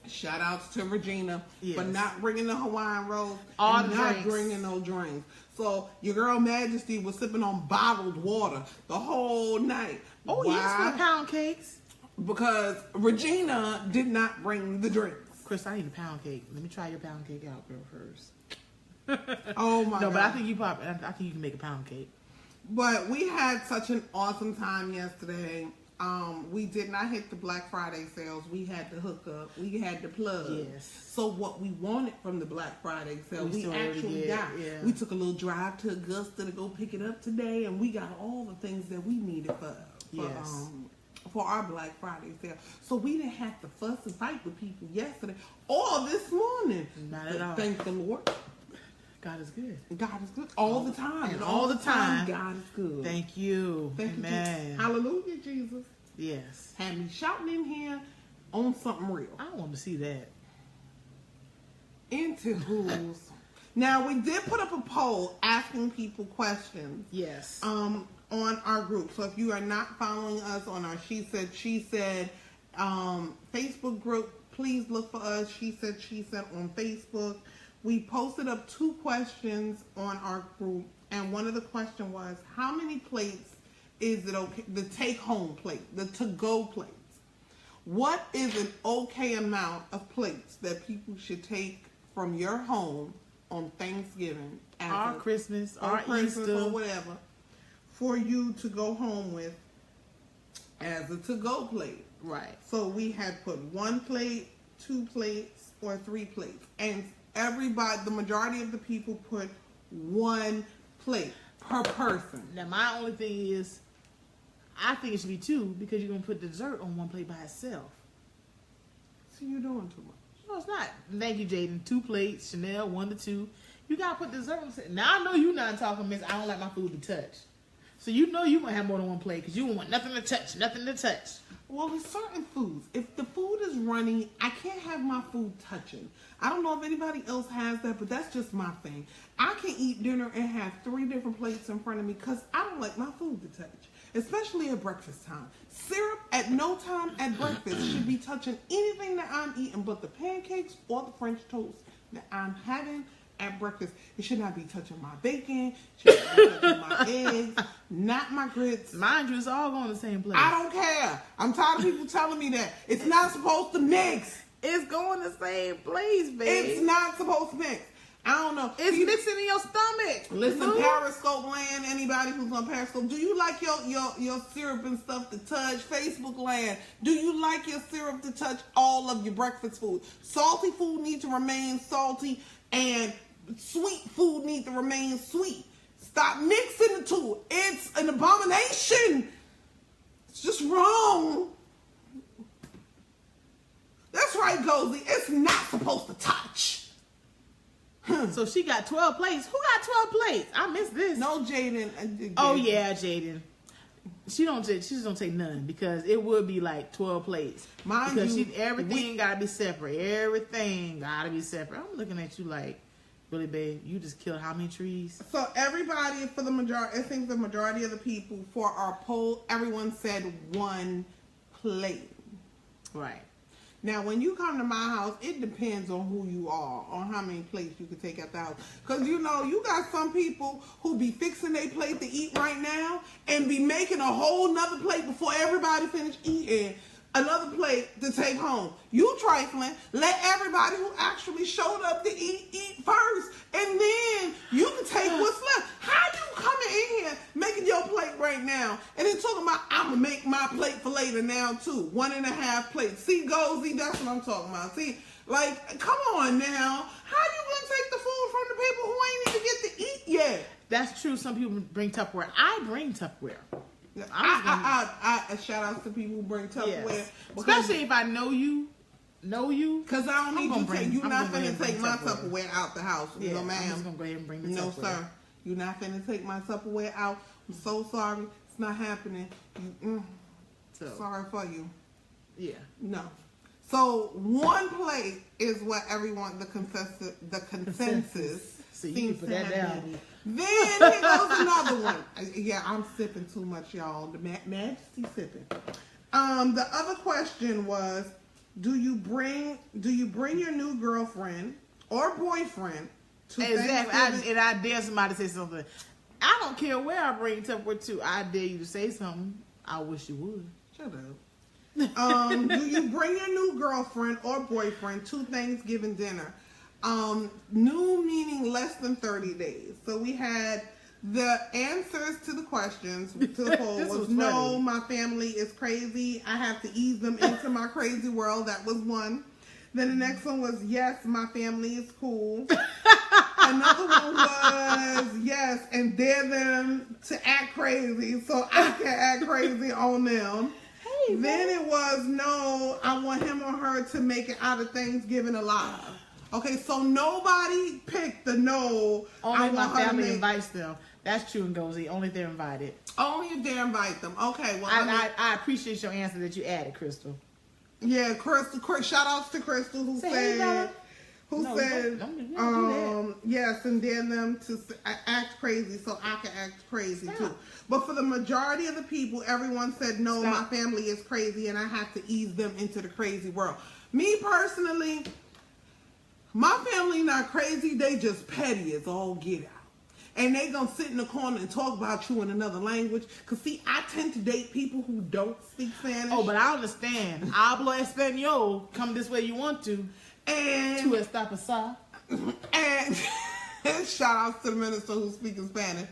Shout outs to Regina for not bringing the Hawaiian rolls and not bringing no drinks. So your girl Majesty was sipping on bottled water the whole night. Oh, yes, for the pound cakes. Because Regina did not bring the drinks. Chris, I need a pound cake. Let me try your pound cake out, girl, first. Oh my God. No, but I think you can make a pound cake. But we had such an awesome time yesterday. We did not hit the Black Friday sales. We had to hook up. We had to plug. Yes. So what we wanted from the Black Friday sale, we actually got. Yeah. We took a little drive to Augusta to go pick it up today, and we got all the things that we needed for our Black Friday sale. So we didn't have to fuss and fight with people yesterday or this morning. Not at all. Thank the Lord. God is good. God is good all the time. And all the time, God is good. Thank you. Amen. Hallelujah, Jesus. Yes. Had me shouting in here on something real. I want to see that. Into who's. Now, we did put up a poll asking people questions. Yes. On our group. So if you are not following us on our She Said Facebook group, please look for us. She Said on Facebook. We posted up 2 questions on our group, and one of the questions was, how many plates is it okay, the take-home plate, the to-go plates? what is an okay amount of plates that people should take from your home on Thanksgiving, or Christmas, or Easter, or whatever, for you to go home with as a to-go plate? Right. So we had put 1 plate, 2 plates, or 3 plates, and everybody, the majority of the people put 1 plate per person. Now my only thing is, I think it should be 2 because you're gonna put dessert on 1 plate by itself. So you're doing too much. No, it's not. Thank you, Jaden. 2 plates, Chanel, 1 to 2. You gotta put dessert on. Now I know you not talking, Miss. I don't like my food to touch. So you know you might have more than 1 plate because you want nothing to touch, nothing to touch. Well, with certain foods, if the food is runny, I can't have my food touching. I don't know if anybody else has that, but that's just my thing. I can eat dinner and have 3 different plates in front of me because I don't like my food to touch, especially at breakfast time. Syrup at no time at breakfast should be touching anything that I'm eating but the pancakes or the French toast that I'm having at breakfast. It should not be touching my bacon, it should not be touching my eggs, not my grits. Mind you, it's all going to the same place. I don't care. I'm tired of people telling me that. It's not supposed to mix. It's going the same place, baby. It's not supposed to mix. I don't know. It's mixing in your stomach. Listen, Periscope land, anybody who's on Periscope, do you like your syrup and stuff to touch? Facebook land, do you like your syrup to touch all of your breakfast food? Salty food needs to remain salty, and sweet food needs to remain sweet. Stop mixing the two. It's an abomination. It's just wrong. That's right, Gozy. It's not supposed to touch. So she got 12 plates. Who got 12 plates? I missed this. No, Jaden. Oh yeah, Jaden. She just don't take none because it would be like 12 plates. Mind because you, everything gotta be separate. Everything gotta be separate. I'm looking at you like, really, babe, you just killed how many trees? So everybody, for the majority, I think the majority of the people for our poll, everyone said 1 plate. Right. Now, when you come to my house, it depends on who you are, on how many plates you can take at the house. Because, you know, you got some people who be fixing their plate to eat right now and be making a whole nother plate before everybody finish eating. Another plate to take home. You trifling. Let everybody who actually showed up to eat first. And then you can take what's left. How you coming in here making your plate right now? And then talking about, I'm going to make my plate for later now too. 1.5 plates. See, Gozy, that's what I'm talking about. See, like, come on now. How you going to take the food from the people who ain't even get to eat yet? That's true. Some people bring Tupperware. I bring Tupperware. I shout out to people who bring Tupperware. Yes. Especially if I know you. Because I don't need you to take, you're not going to take my Tupperware out the house. Yeah, no, ma'am. I'm just going to go ahead and bring the Tupperware. No, sir. You're not going to take my Tupperware out. I'm so sorry. It's not happening. Sorry for you. Yeah. No. So 1 plate is what everyone, the consensus So you can put that down. Then here goes another one. Yeah, I'm sipping too much, y'all. The Majesty sipping. The other question was, do you bring your new girlfriend or boyfriend to Thanksgiving? And I dare somebody to say something. I don't care where I bring Tupperware to. I dare you to say something. I wish you would. Shut up. Do you bring your new girlfriend or boyfriend to Thanksgiving dinner? New meaning less than 30 days. So we had the answers to the questions to the poll was no, my family is crazy. I have to ease them into my crazy world. That was one. Then the next one was yes, my family is cool. Another one was yes, and dare them to act crazy so I can act crazy on them. Hey, then it was no, I want him or her to make it out of Thanksgiving alive. Okay, so nobody picked the no. Only my family invites them. That's true and Gozy. Only if they're invited. Only if they invite them. Okay, well, I appreciate your answer that you added, Crystal. Yeah, Crystal. Shout outs to Crystal who said yes, and dare them to act crazy so I can act crazy too. But for the majority of the people, everyone said no. My family is crazy, and I have to ease them into the crazy world. Me personally. My family not crazy, they just petty as all get out. and they gonna sit in the corner and talk about you in another language. Cause see, I tend to date people who don't speak Spanish. Oh, but I understand. Hablo español. Come this way you want to. And to esta pasar. And shout out to the minister who's speaking Spanish.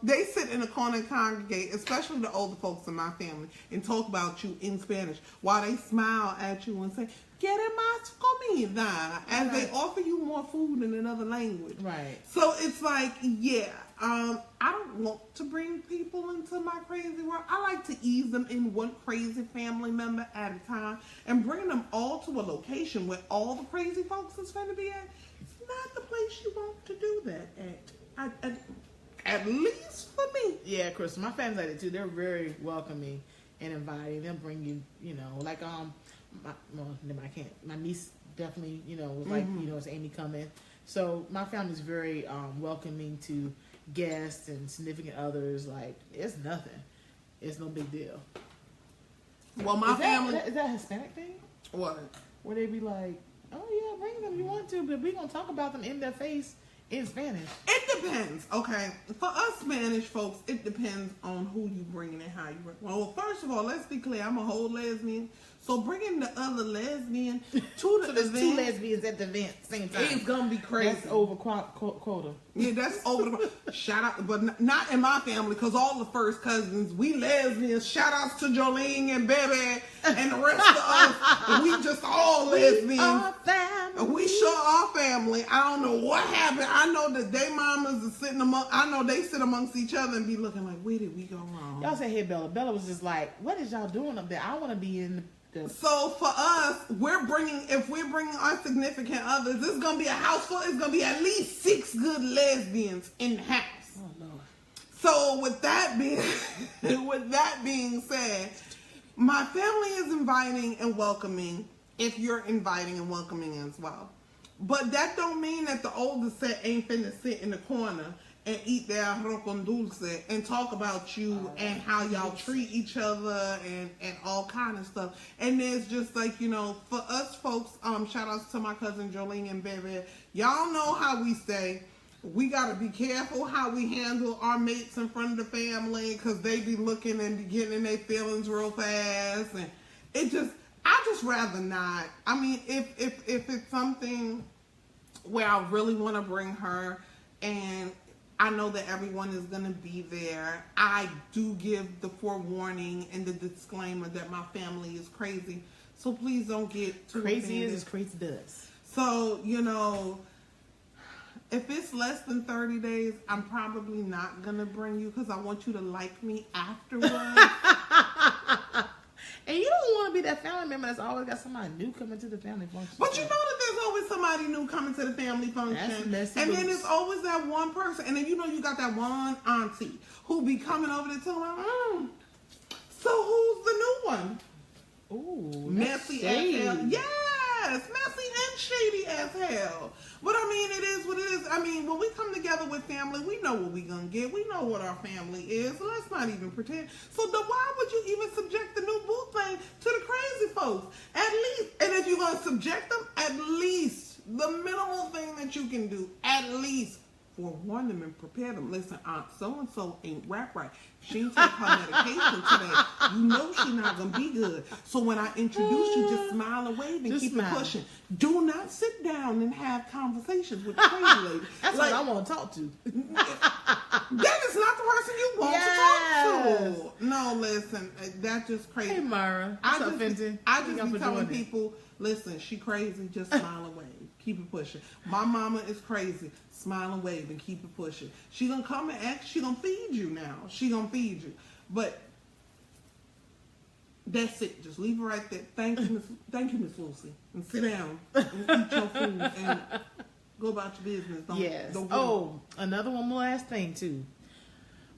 They sit in the corner and congregate, especially the older folks in my family, and talk about you in Spanish while they smile at you and say, "Quiere más comida?" as they offer you more food in another language. Right. So it's like, yeah, I don't want to bring people into my crazy world. I like to ease them in one crazy family member at a time and bring them all to a location where all the crazy folks is going to be at. It's not the place you want to do that at. At least for me. Yeah, Crystal. My family's like that too. They're very welcoming and inviting. They'll bring you, you know, like my niece definitely, you know, was like, you know, is Amy coming? So my family's very welcoming to guests and significant others. Like, it's nothing. It's no big deal. Well, my family is that a Hispanic thing? What? Where they be like, oh yeah, bring them. You want to, but we gonna talk about them in their face. In Spanish. It depends, okay? For us Spanish folks, it depends on who you bring and how you bring. Well, first of all, let's be clear. I'm a whole lesbian. So bringing the other lesbian to the so there's event. 2 lesbians at the event same time. It's going to be crazy. That's over quota. Yeah, that's over the shout out, but not in my family, because all the first cousins, we lesbians. Shout outs to Jolene and Bebe and the rest of us. We just all lesbians. We sure are family. I don't know what happened. I know that they mamas are sitting I know they sit amongst each other and be looking like, where did we go wrong? Y'all say, hey, Bella. Bella was just like, what is y'all doing up there? I want to be in the... So for us, if we're bringing our significant others, this is going to be a house full. It's going to be at least 6 good lesbians in the house. Oh, Lord. So with that being said, my family is inviting and welcoming if you're inviting and welcoming as well. But that don't mean that the older set ain't finna sit in the corner and eat their arroz con dulce and talk about you and how y'all treat each other and all kind of stuff. And there's just like, you know, for us folks, shout outs to my cousin Jolene and Bebe. Y'all know how we say. We gotta be careful how we handle our mates in front of the family, because they be looking and be getting in their feelings real fast, and I just rather not. I mean, if it's something where I really want to bring her, and I know that everyone is gonna be there, I do give the forewarning and the disclaimer that my family is crazy. So please don't get too crazy is as crazy does. So, you know, if it's less than 30 days, I'm probably not going to bring you, because I want you to like me afterwards. And you don't want to be that family member that's always got somebody new coming to the family function. But you know that there's always somebody new coming to the family function. And then there's always that one person. And then you know you got that one auntie who be coming over there telling me, so who's the new one? Ooh, messy as hell. Yes, messy and shady as hell. But I mean, it is what it is. I mean, when we come together with family, we know what we're going to get. We know what our family is. So let's not even pretend. So then why would you even subject the new boo thing to the crazy folks? At least, and if you're going to subject them, at least the minimal thing that you can do, at least forewarn them and prepare them. Listen, Aunt so-and-so ain't right. She ain't take her medication today. You know she's not going to be good. So when I introduce you, just smile and wave and just keep it pushing. Do not sit down and have conversations with the crazy lady. That's like, what I want to talk to. That is not the person you want to talk to. No, listen, that's just crazy. Hey, Myra. I just be telling people, listen, she crazy, just smile and wave. Keep it pushing. My mama is crazy. Smile and wave and keep it pushing. She gonna come and act. She gonna feed you now. She gonna feed you. But that's it. Just leave it right there. Thank you, Miss Lucy. And sit down and eat your food and go about your business. Don't another one last thing too.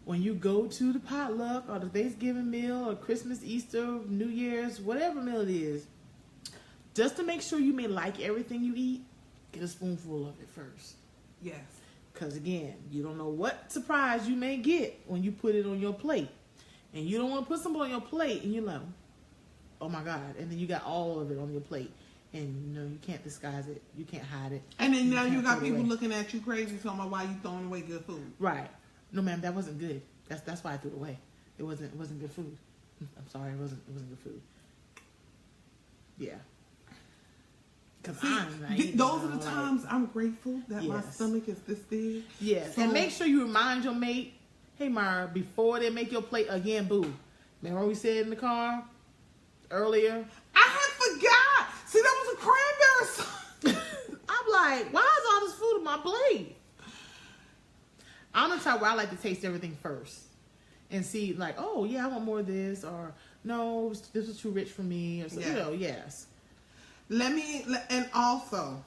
When you go to the potluck or the Thanksgiving meal or Christmas, Easter, New Year's, whatever meal it is, just to make sure you may like everything you eat, get a spoonful of it first. Yes. Because again, you don't know what surprise you may get when you put it on your plate. And you don't want to put something on your plate and you're like, oh my God. And then you got all of it on your plate. And you can't disguise it. You can't hide it. And then now you got people looking at you crazy, talking about why you throwing away good food. Right. No, ma'am, that wasn't good. That's why I threw it away. It wasn't good food. I'm sorry, it wasn't good food. Yeah. Because those are the times I'm grateful that my stomach is this big. Yes. So, and make sure you remind your mate, hey, Mara, before they make your plate again, boo. Remember what we said in the car earlier? I had forgot. See, that was a cranberry sauce. I'm like, why is all this food on my plate? I'm the type where I like to taste everything first and see, like, oh yeah, I want more of this, or no, this was too rich for me, or so, yes. And also,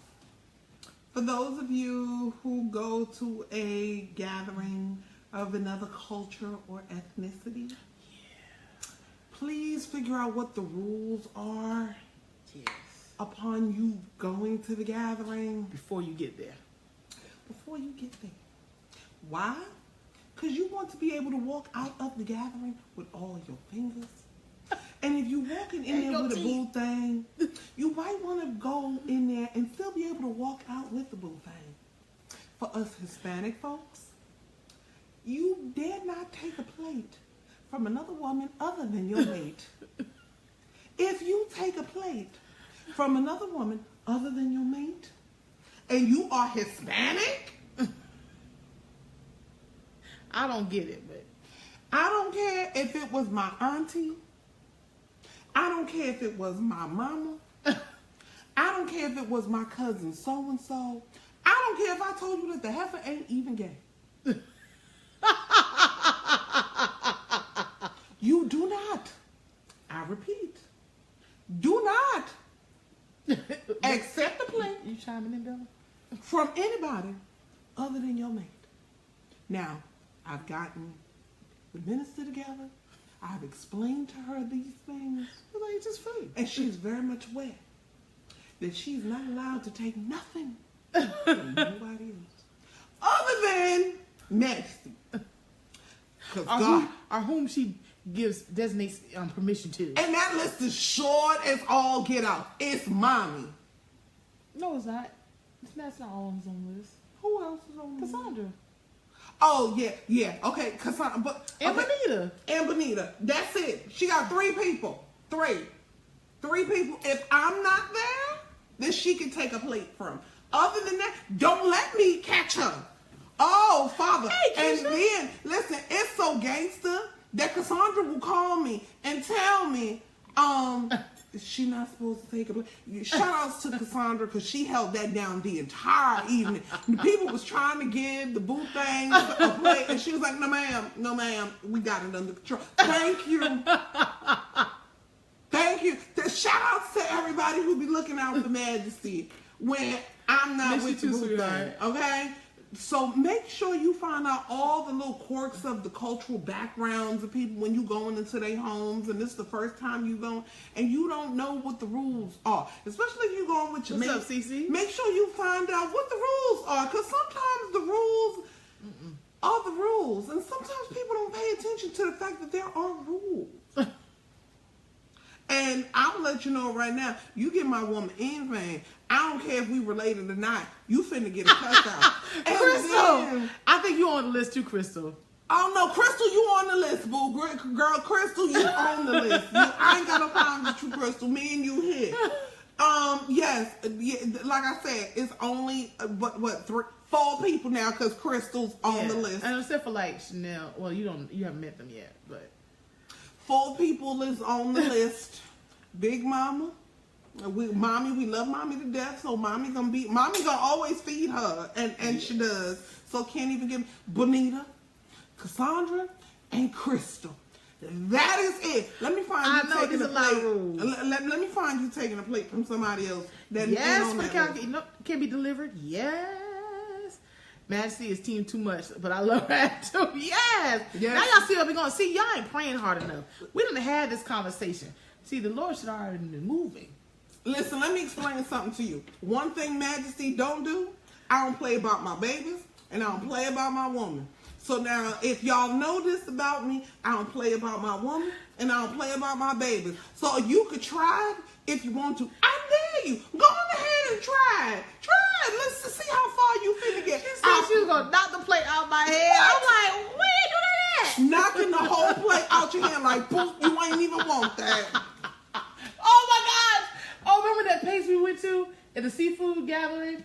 for those of you who go to a gathering of another culture or ethnicity, please figure out what the rules are. Yes. Upon you going to the gathering. Before you get there. Why? Because you want to be able to walk out of the gathering with all your fingers. And if you're walking in there with a boo thing, you might want to go in there and still be able to walk out with the boo thing. For us Hispanic folks, you dare not take a plate from another woman other than your mate. If you take a plate from another woman other than your mate, and you are Hispanic, I don't get it, but I don't care if it was my auntie. I don't care if it was my mama. I don't care if it was my cousin so-and-so. I don't care if I told you that the heifer ain't even gay. You do not, I repeat, do not accept the plate. You chiming in, Bella? From anybody other than your mate. Now, I've gotten the minister together. I've explained to her these things. Like, just food. And she's very much aware that she's not allowed to take nothing from nobody else other than Majesty. Or whom she designates permission to. And that list is short as all get out. It's Mommy. No, it's not. That's not all on his own list. Who else is on Cassandra. Oh, yeah. Okay, Cassandra. And Bonita. And Bonita. That's it. She got 3 people. 3 people. If I'm not there, then she can take a plate from. Other than that, don't let me catch her. Oh, Father. Hey, and then, listen, it's so gangster that Cassandra will call me and tell me, she not supposed to take a plate. Shout outs to Cassandra because she held that down the entire evening. The people was trying to give the boo thing a plate, and she was like, no ma'am, we got it under control. Thank you. Shout outs to everybody who be looking out for Majesty when I'm not with the boo thing. Okay? So make sure you find out all the little quirks of the cultural backgrounds of people when you going into their homes, and this is the first time you go and you don't know what the rules are, especially if you going with your mate. What's up, Cece? Make sure you find out what the rules are, because sometimes the rules are the rules, and sometimes people don't pay attention to the fact that there are rules. And I'm gonna let you know right now, you get my woman anything, I don't care if we related or not, you finna get a cuss out. Crystal! I think you on the list too, Crystal. Oh no, Crystal, you on the list, boo. Girl, Crystal, you on the list. I ain't got no problem with you, Crystal. Me and you here. Yes, like I said, it's only, 4 people now because Crystal's on the list. And except for like Chanel, well, you haven't met them yet, but 4 people is on the list. Big Mama, we love Mommy to death, so Mommy gonna always feed her, and she does. So can't even give Bonita, Cassandra, and Crystal. That is it. Let me find you taking a plate. Let me find you taking a plate from somebody else. That can be delivered. Yes. Majesty is team too much, but I love that too. Yes. Now y'all see what we're going to see. Y'all ain't praying hard enough. We didn't have this conversation. See, the Lord should already been moving. Listen, let me explain something to you. One thing Majesty don't do, I don't play about my babies, and I don't play about my woman. So now, if y'all know this about me, I don't play about my woman, and I don't play about my babies. So you could try it if you want to. I dare you? Go on ahead and try it. Try it. Let's see how far you finna get. She said she was gonna knock the plate out my head. I'm like, we ain't do that. Knocking the whole plate out your hand like, boop, you ain't even want that. Oh my gosh. Oh, remember that place we went to at the seafood gathering?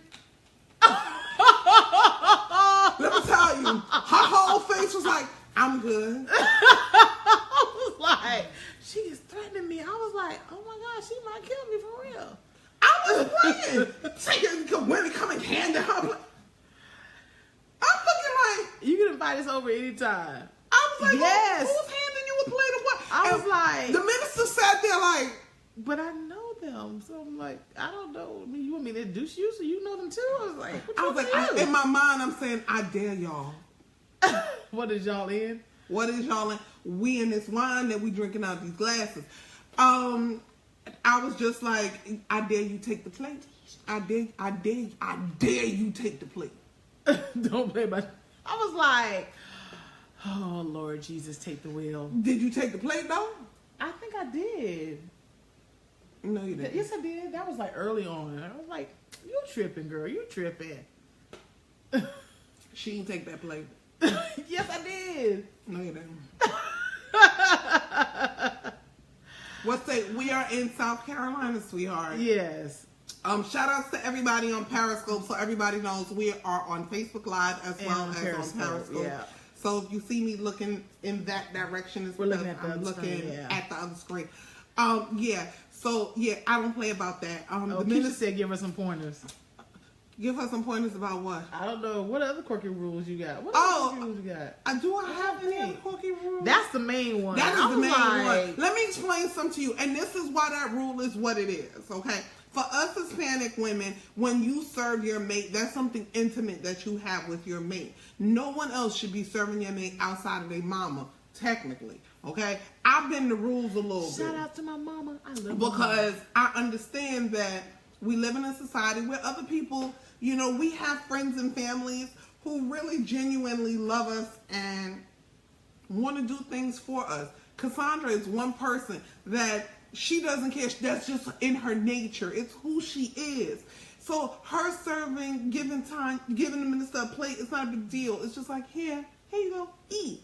Let me tell you, her whole face was like, I'm good. I was like, she is threatening me. I was like, oh my gosh, she might kill me for real. I was playing. Women coming hand in her plate. I'm looking like, you can invite us over anytime. I was like, yes. Who's handing you a plate of what? I was like, the minister sat there like, but I know them, so I'm like, I don't know. I mean, you want me to introduce you so you know them too? I was like, in my mind, I'm saying, I dare y'all. What is y'all in? What is y'all in? We in this wine that we drinking out these glasses. I was just like, I dare you take the plate. I dare you take the plate. Don't play my. I was like, oh Lord Jesus, take the wheel. Did you take the plate though? I think I did. No, you didn't. Yes, I did. That was like early on. I was like, you tripping, girl. You tripping. She didn't take that plate. Yes, I did. No, you didn't. What state? We are in South Carolina, sweetheart. Yes. Shout outs to everybody on Periscope, so everybody knows we are on Facebook Live as well as on Periscope. Yeah. So if you see me looking in that direction, it's because I'm looking at the other screen. Yeah. So yeah, I don't play about that. The minister said give her some pointers. Give her some pointers about what? I don't know. What other quirky rules you got? What other quirky rules you got? Do I have any other quirky rules? That's the main one. That is the main one. Let me explain something to you. And this is why that rule is what it is, okay? For us Hispanic women, when you serve your mate, that's something intimate that you have with your mate. No one else should be serving your mate outside of their mama, technically, okay? I've been the rules a little bit. Shout out to my mama. I love because I understand that we live in a society where other people, you know, we have friends and families who really genuinely love us and want to do things for us. Cassandra is one person that she doesn't care. That's just in her nature. It's who she is. So her serving, giving the minister a plate, it's not a big deal. It's just like, here you go, eat.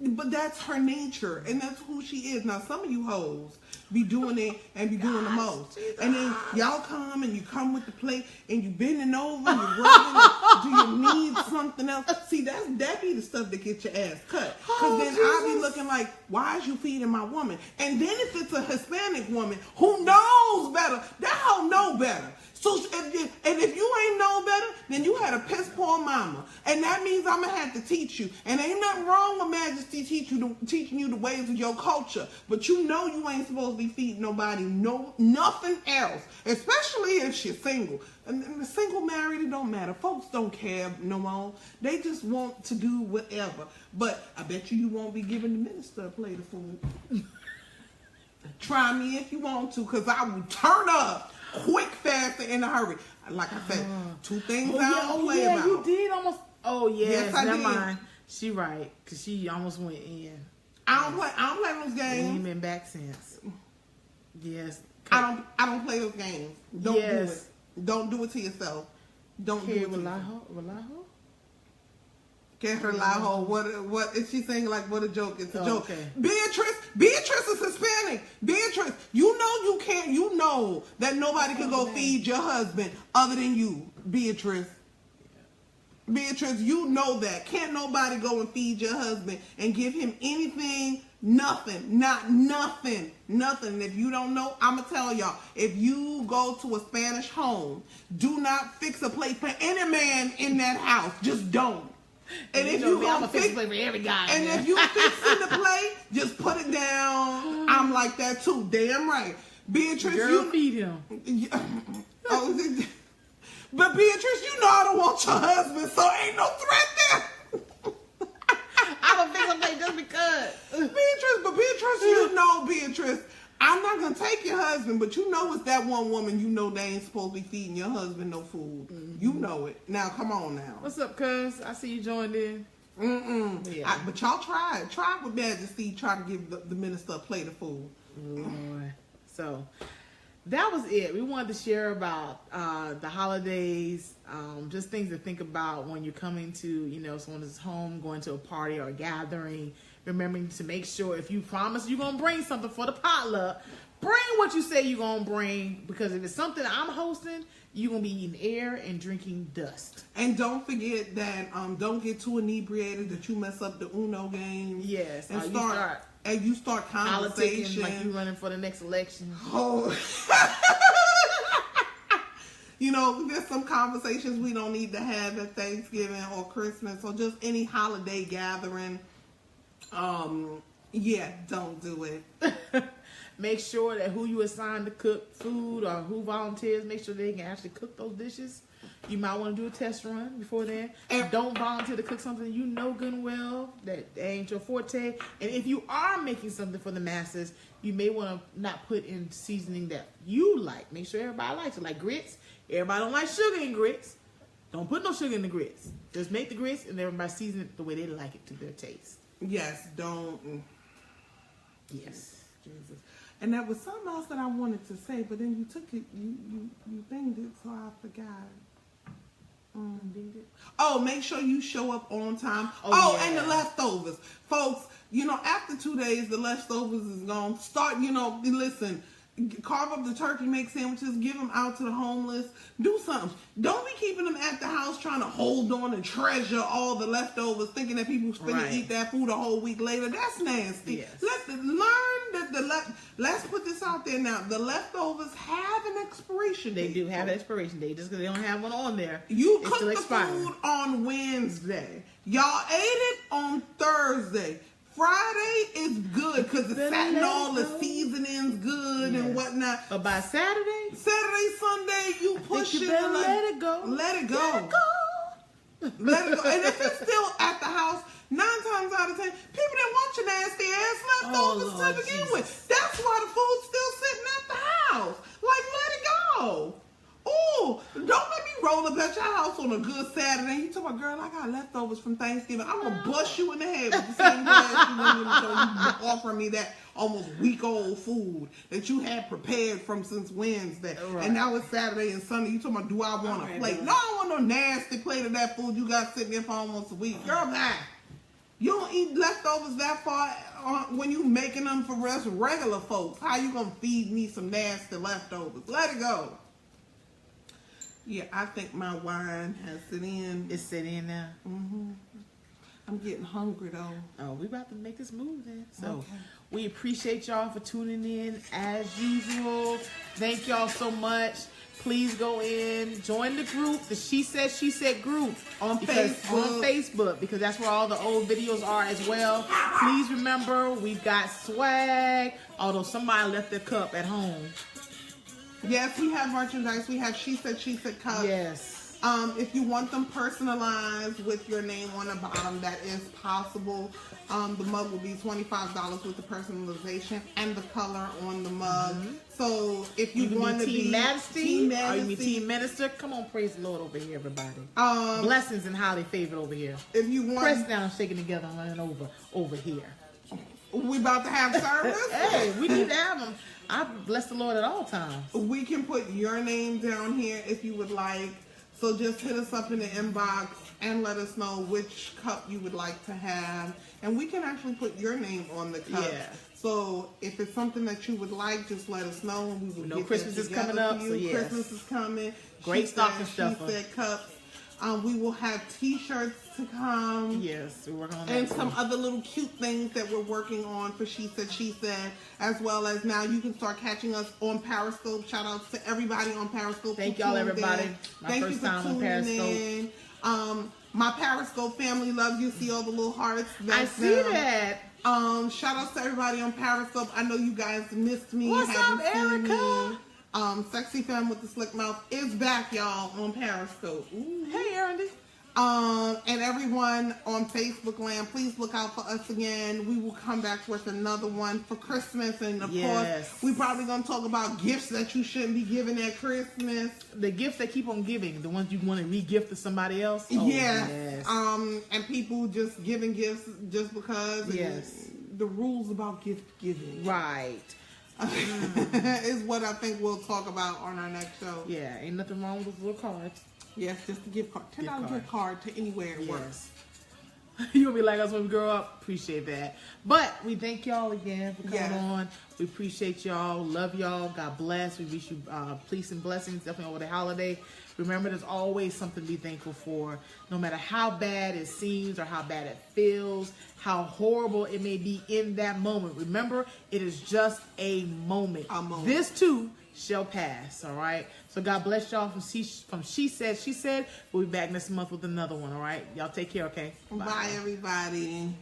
But that's her nature, and that's who she is. Now, some of you hoes be doing it and be doing the most. And then y'all come and you come with the plate and you bending over and you're rubbing. Do you need something else? See, that be the stuff that gets your ass cut. Because then I be looking like, why is you feeding my woman? And then if it's a Hispanic woman who knows better, that hoe know better. So if you ain't know better, then you had a piss poor mama, and that means I'm gonna have to teach you. And ain't nothing wrong with Majesty teaching you the ways of your culture, but you know you ain't supposed to be feeding nobody nothing else, especially if she's single. And the single married, it don't matter. Folks don't care no more. They just want to do whatever. But I bet you won't be giving the minister a plate of food. Try me if you want to, because I will turn up. Quick, fast, and in a hurry. Like I said, two things I don't play about. You did almost. Oh yes, I never did. mind. She right, cause she almost went in. I don't play those games. We ain't been back since. Yes. I don't play those games. Don't do it. Don't do it to yourself. Don't do it to yourself. Get her Lajo. What is she saying? Like, what a joke. It's a joke. Okay. Beatrice is Hispanic. Beatrice, you know that nobody can go feed your husband other than you, Beatrice. Beatrice, you know that. Can't nobody go and feed your husband and give him anything, nothing. Not nothing. Nothing. If you don't know, I'm going to tell y'all. If you go to a Spanish home, do not fix a plate for any man in that house. Just don't. And if you gonna fix for every guy, and if you fixing the plate, just put it down. I'm like that too. Damn right, Beatrice. Girl, you feed him. But Beatrice, you know I don't want your husband, so ain't no threat there. I'm gonna fix a plate just because. Beatrice, you know, Beatrice. I'm not gonna take your husband, but you know it's that one woman you know they ain't supposed to be feeding your husband no food. Mm-hmm. You know it. Now, come on now. What's up, cuz? I see you joined in. Yeah. But y'all try with Majesty, try to give the minister a plate of food. Lord. So, that was it. We wanted to share about the holidays, just things to think about when you're coming to, someone's home, going to a party or a gathering. Remembering to make sure if you promise you're going to bring something for the potluck, bring what you say you're going to bring, because if it's something I'm hosting, you're going to be eating air and drinking dust. And don't forget that don't get too inebriated that you mess up the Uno game. Yes. And you start conversation. Like you running for the next election. Oh. There's some conversations we don't need to have at Thanksgiving or Christmas or just any holiday gathering. Don't do it. Make sure that who you assign to cook food or who volunteers, make sure they can actually cook those dishes. You might want to do a test run before then. And don't volunteer to cook something you know good and well that ain't your forte. And if you are making something for the masses, you may want to not put in seasoning that you like. Make sure everybody likes it. Like grits, everybody don't like sugar in grits. Don't put no sugar in the grits. Just make the grits and everybody season it the way they like it to their taste. Yes, don't. Yes. Jesus. And that was something else that I wanted to say, but then you took it, you binged it, so I forgot. Oh, make sure you show up on time. And the leftovers. Folks, after 2 days, the leftovers is gone. Start, listen, carve up the turkey, make sandwiches, give them out to the homeless. Do something. Don't be keeping them at the house trying to hold on and treasure all the leftovers, thinking that people's finna eat that food a whole week later. That's nasty. Yes. Let's put this out there now. The leftovers have an expiration date. They do have an expiration date. Just because they don't have one on there, you cooked the food on Wednesday. Y'all ate it on Thursday. Friday is good because it's setting all the seasonings good and whatnot. But by Saturday, Sunday, you push it. Let it go. Let it go. Let it go. And if it's still at the house, 9 times out of 10, people didn't want your nasty ass leftovers to begin with. That's why the food's still sitting at the house. Like, let it go. Oh, don't let me roll up at your house on a good Saturday. You talk about, girl, I got leftovers from Thanksgiving. I'm going to bust you in the head with the same glass you offering me that almost week-old food that you had prepared from since Wednesday. Right. And now it's Saturday and Sunday. You talking about, do I want a plate? No, I don't want no nasty plate of that food you got sitting there for almost a week. Girl, nah. You don't eat leftovers that far when you making them for regular folks. How you going to feed me some nasty leftovers? Let it go. Yeah, I think my wine has set in. It's set in now. Mm-hmm. I'm getting hungry though. Oh, we about to make this move then. So we appreciate y'all for tuning in as usual. Thank y'all so much. Please go in, join the group, the She Said group on Facebook because that's where all the old videos are as well. Please remember, we've got swag. Although somebody left their cup at home. Yes, we have merchandise. We have She Said cups. Yes. If you want them personalized with your name on the bottom, that is possible. The mug will be $25 with the personalization and the color on the mug. Mm-hmm. So if you want to be Team Minister, come on, praise the Lord over here, everybody. Blessings and highly favored over here. If you want, press down, shaking together, and running over here. We about to have service. Hey, we need to have them. I bless the Lord at all times. We can put your name down here if you would like. So just hit us up in the inbox and let us know which cup you would like to have. And we can actually put your name on the cup. Yeah. So if it's something that you would like, just let us know. And we will get Christmas is coming up. So yes. Christmas is coming. Great stocking stuffer. She Said cups. We will have T-shirts to come. Yes, we're working on that. And some other little cute things that we're working on for She Said, as well as now you can start catching us on Periscope. Shout outs to everybody on Periscope. Thank y'all, everybody. Thank you for tuning in. My Periscope family loves you. See all the little hearts. I see that. Shout outs to everybody on Periscope. I know you guys missed me. What's up, Erica? Sexy Femme with the Slick Mouth is back, y'all, on Periscope. Ooh. Hey, Erin. And everyone on Facebook land, please look out for us again. We will come back with another one for Christmas. And of course, we're probably going to talk about gifts that you shouldn't be giving at Christmas. The gifts that keep on giving, the ones you want to re-gift to somebody else. Oh, yes. And people just giving gifts just because. Yes. The rules about gift giving. Right. is what I think we'll talk about on our next show. Yeah, ain't nothing wrong with little cards. Yes, just a gift card. $10 gift card to anywhere it works. You'll be like us when we grow up. Appreciate that. But we thank y'all again for coming on. We appreciate y'all. Love y'all. God bless. We wish you peace and blessings definitely over the holiday. Remember, there's always something to be thankful for. No matter how bad it seems or how bad it feels, how horrible it may be in that moment. Remember, it is just a moment. This too shall pass, all right? So God bless y'all from She Said. We'll be back next month with another one, all right? Y'all take care, okay? Bye everybody.